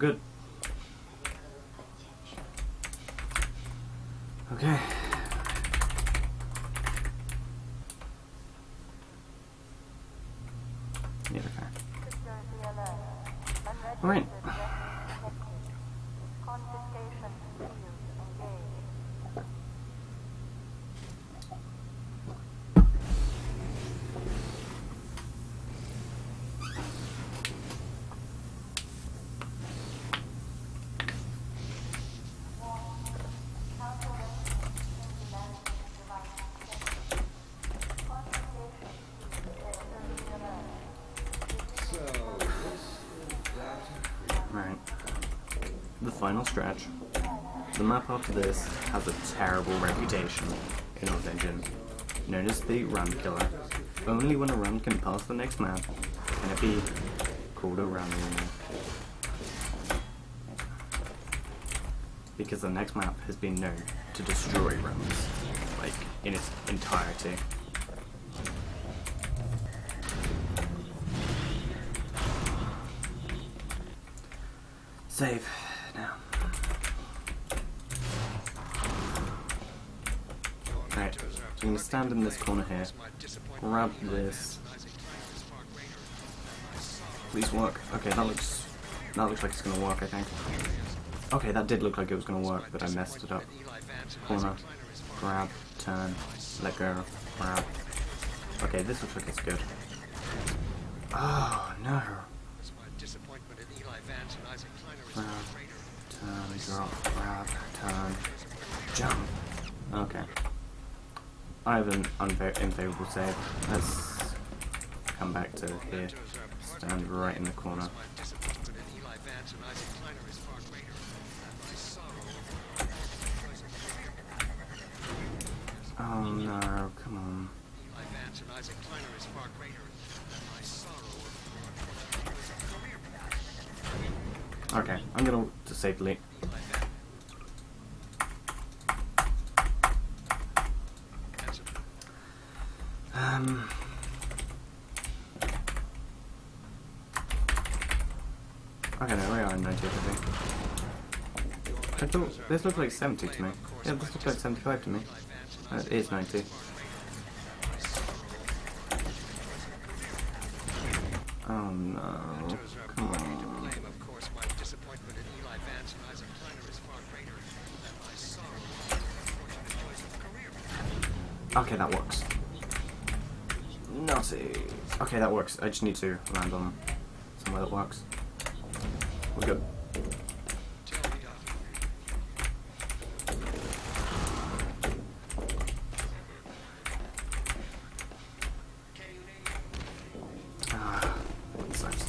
good. Okay. Yeah, okay. Alright. Right. The final stretch. The map after this has a terrible reputation in our dungeon, known as the run killer. Only when a run can pass the next map can it be called a run anymore. Because the next map has been known to destroy runs, like, in its entirety. Save now. Right, so I'm going to stand in this corner here, grab this. Please work. Okay, that looks like it's going to work, I think. Okay, that did look like it was going to work, but I messed it up. Corner, grab, turn, let go, grab. Okay, this looks like it's good. Oh no. Grab, turn, drop, grab, turn, jump. Okay. I have an unfavorable save. Let's come back to here. Stand right in the corner. Oh no, come on. Okay, I'm gonna safely. Okay, no, we are in 90, I think. I thought this looked like 70 to me. Yeah, this looks like 75 to me. It is 90. Oh no, come on. Okay, that works. Naughty. Okay, that works. I just need to land on somewhere that works. We're good. Ah, that sucks.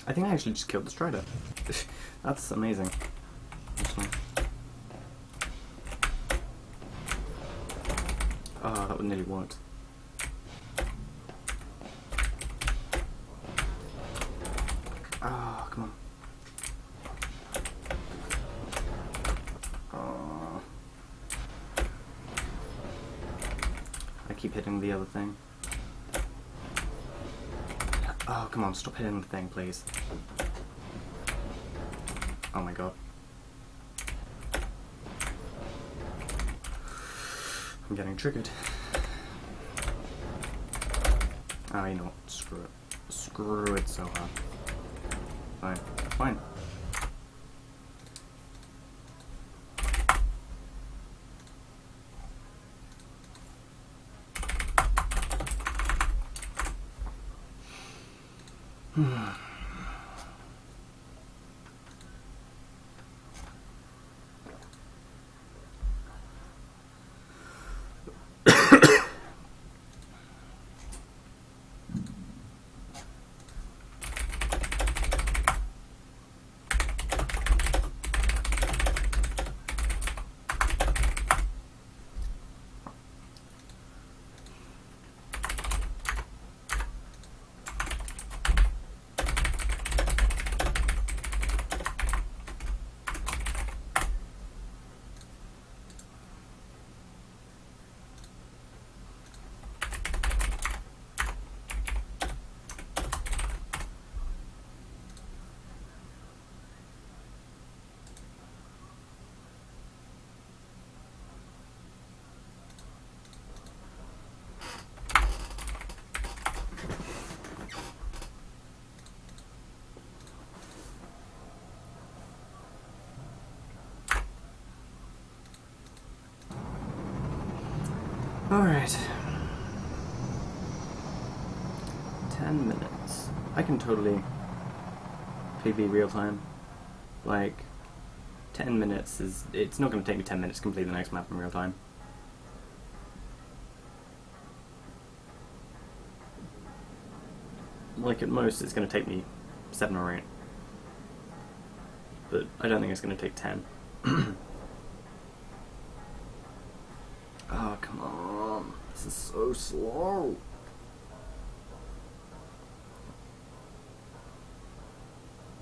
I think I actually just killed the Strider. That's amazing. Actually. Oh, that would nearly worked. Oh, come on. Oh. I keep hitting the other thing. Oh, come on, stop hitting the thing, please. Oh my god. I'm getting triggered. Oh, you know what? Screw it. Screw it so hard. Fine. Fine. Alright. 10 minutes. I can totally PB real time. Like, 10 minutes is... It's not going to take me 10 minutes to complete the next map in real time. Like, at most, it's going to take me 7 or 8. But I don't think it's going to take 10. Oh, come on. This is so slow.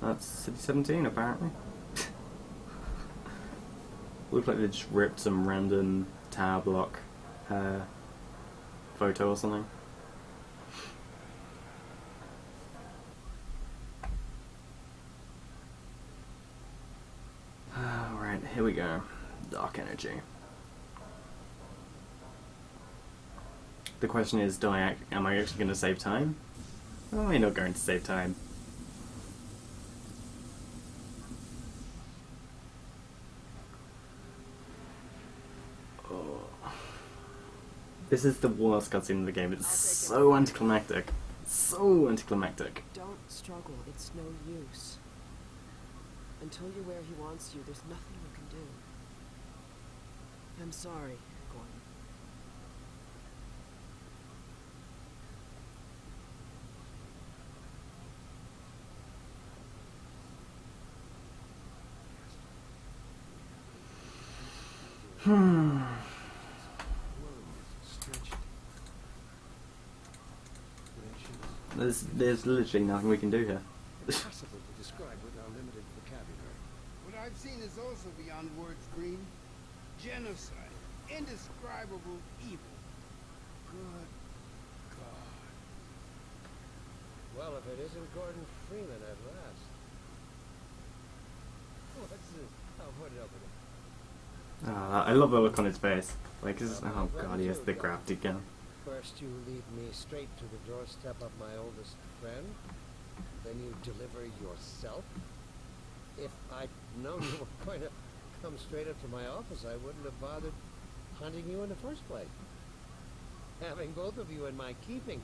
That's City 17, apparently. Looks like they just ripped some random tower block photo or something. Alright, here we go. Dark energy. The question is, am I actually going to save time? Or am I not going to save time? Oh. This is the worst cutscene in the game. It's so anticlimactic. So anticlimactic. Don't struggle. It's no use. Until you're where he wants you, there's nothing you can do. I'm sorry, Gordon. There's literally nothing we can do here. Impossible to describe with our limited vocabulary. What I've seen is also beyond words, Green. Genocide. Indescribable evil. Good God. Well, if it isn't Gordon Freeman at last. What's this? I'll put it over there. I love the look on his face. Like, oh god, he has the gravity gun. First you lead me straight to the doorstep of my oldest friend. Then you deliver yourself. If I'd known you were going to come straight up to my office, I wouldn't have bothered hunting you in the first place. Having both of you in my keeping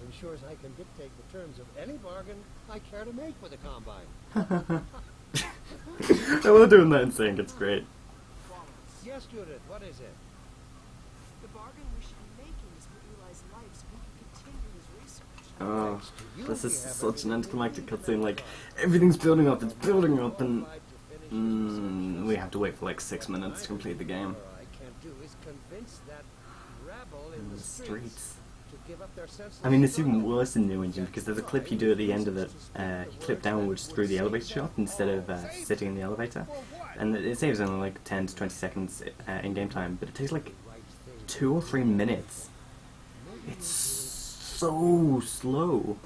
ensures I can dictate the terms of any bargain I care to make with the Combine. I love doing that and saying it's great. Yes, Judith, what is it? The bargain we should be making is for Eli's life so he can continue his research. Oh, this is such an anticlimactic cutscene. Like, everything's building up, it's building up, and we have to wait for like 6 minutes to complete the game. I can't do is convince that rabble in In the streets to give up their sense of I mean, it's even worse in New Engine because there's a clip you do at the end of it. You clip downwards through the elevator shaft instead of sitting in the elevator, and it saves only like 10 to 20 seconds in game time, but it takes like 2 or 3 minutes. It's so slow.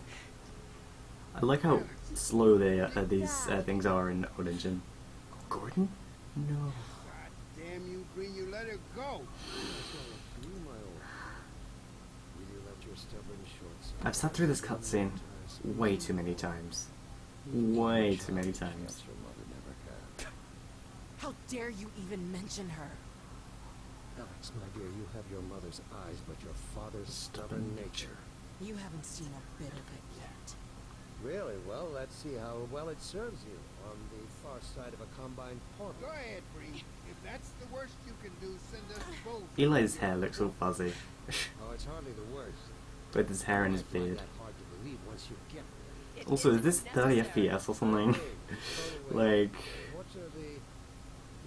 I like how slow these things are in Old Engine. Gordon? No. God damn you, Green, you let her go. I've sat through this cutscene way too many times. Way too many times. How dare you even mention her? Alex, my dear, you have your mother's eyes, but your father's stubborn nature. You haven't seen a bit of it yet. Really? Well, let's see how well it serves you on the far side of a combined portal. Go ahead, Green. If that's the worst you can do, send us both. Eli's hair looks all fuzzy. Oh, it's hardly the worst. With his hair and his I find beard. that hard to believe once you get there. Also, is this 30 FPS or something? Like, Fortunately,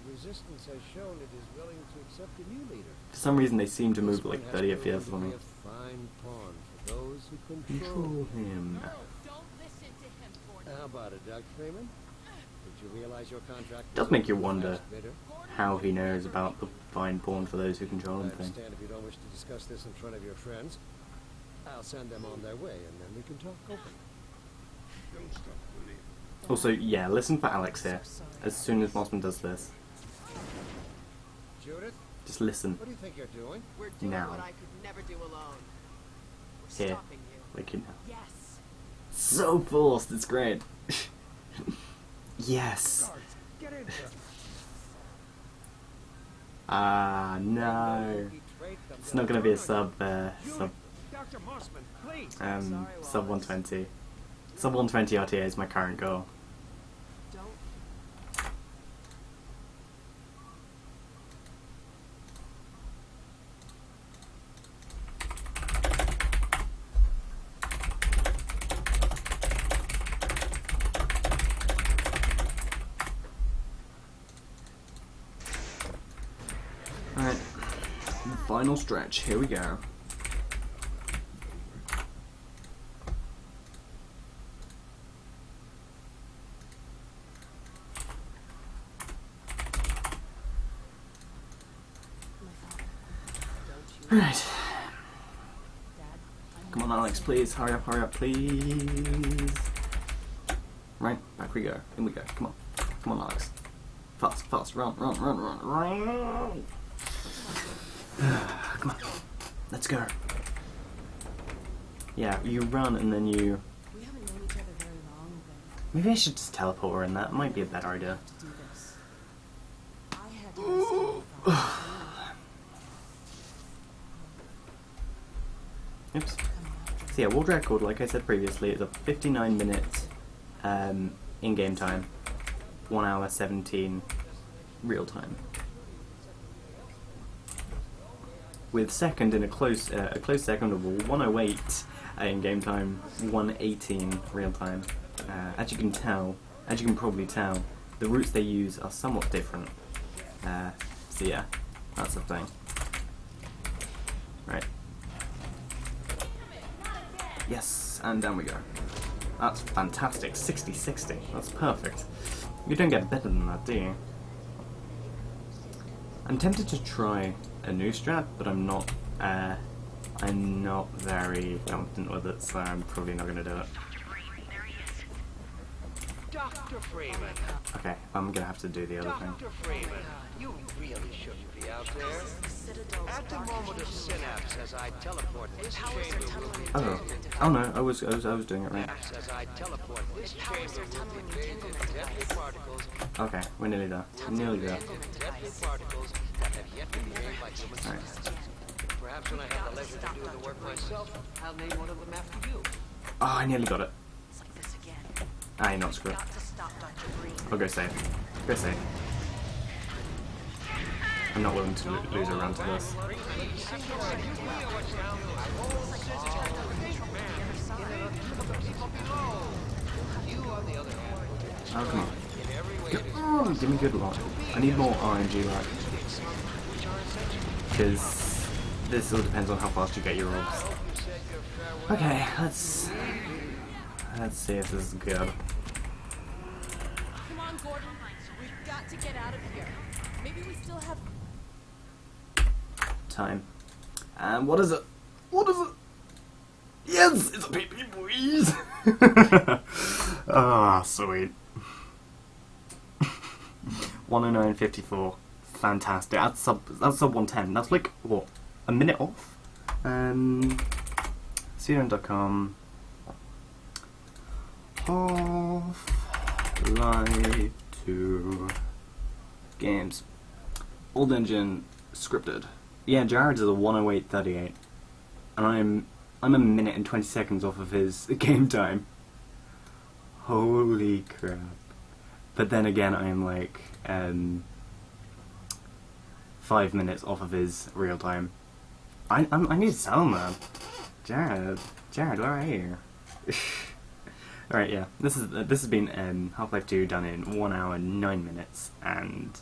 the resistance has shown it is willing to accept a new leader. for some reason they seem to move at like This 30 one has FPS or proven to something. be a fine pawn for those who control. Control him. Don't listen to him, Gordon. How about it, Doug Freeman? Did you realize your contract Does was make you up to the wonder last bidder? how he knows about the fine pawn for those who control I him thing. understand if you don't wish to discuss this in front of your friends. I'll send them on their way, and then we can talk openly. Don't stop believing. Also, yeah, listen for Alex here. As soon as Mossman does this, Judith, just listen. what do you think you're doing? We're doing Now. what I could never do alone. We're Here. stopping you. Like, you know. Yes. So forced, it's great. Yes. Guards, get in here. Ah, no. Betrayed them It's not gonna be a sub Dr. Mossman, please. sub 120. Sub 120 RTA is my current goal. Don't. Alright, final stretch, here we go. Alright. Come on, Alex, please. Hurry up, please. Right, back we go. In we go. Come on. Come on, Alex. Fast, fast. Run. Come on. Let's go. Yeah, you run and then you... We haven't known each other very long, but Maybe I should just teleport her in. That might be a better idea. to do this. I had to have someone from Oops. So yeah, world record, like I said previously, is a 59 minute in-game time, 1 hour 17 real time. With second in a close second of 108 in-game time, 118 real time. As you can probably tell, the routes they use are somewhat different. So yeah, that's the thing. Right. Yes, and down we go. That's fantastic. 60-60. That's perfect. You don't get better than that, do you? I'm tempted to try a new strat, but I'm not very confident with it, so I'm probably not going to do it. Dr. Freeman. Okay, I'm going to have to do the other thing. Dr. Freeman, you really shouldn't be out there. At the moment of synapse, as I teleport this chamber Oh no, I was doing it right. as I teleport this chamber will be bathed in deadly particles, Okay, we're nearly there. Nearly there. deadly particles that have yet to be made by human Alright. science. Perhaps when I have the leisure to do the work myself, I'll name one of them after you. Oh, I nearly got it. It's like this again. Ah, not screw it. Got to stop Dr. Green. I'll go safe. Go safe. I'm not willing to lose a round to this. Oh, come on. Come on, give me good luck. I need more RNG luck. Because this all depends on how fast you get your orbs. Okay, let's see if this is good. Come on, Gordon. We've got to get out of here. Maybe we still have... Time. And what is it? What is it? Yes! It's a PP, boys! Ah, sweet. 109.54. Fantastic. That's sub 110. That's like, what? A minute off? Pseudon.com. Half-Life 2 games. Old engine scripted. Yeah, Jared's is a 108.38. And I'm a minute and 20 seconds off of his game time. Holy crap. But then again, I'm like 5 minutes off of his real time. I need to sell him, man. Jared, where are you? Alright, yeah. This has been Half-Life 2 done in 1 hour 9 minutes and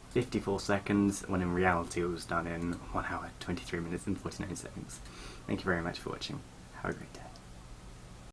54 seconds, when in reality it was done in 1 hour 23 minutes and 49 seconds. Thank you very much for watching. Have a great day.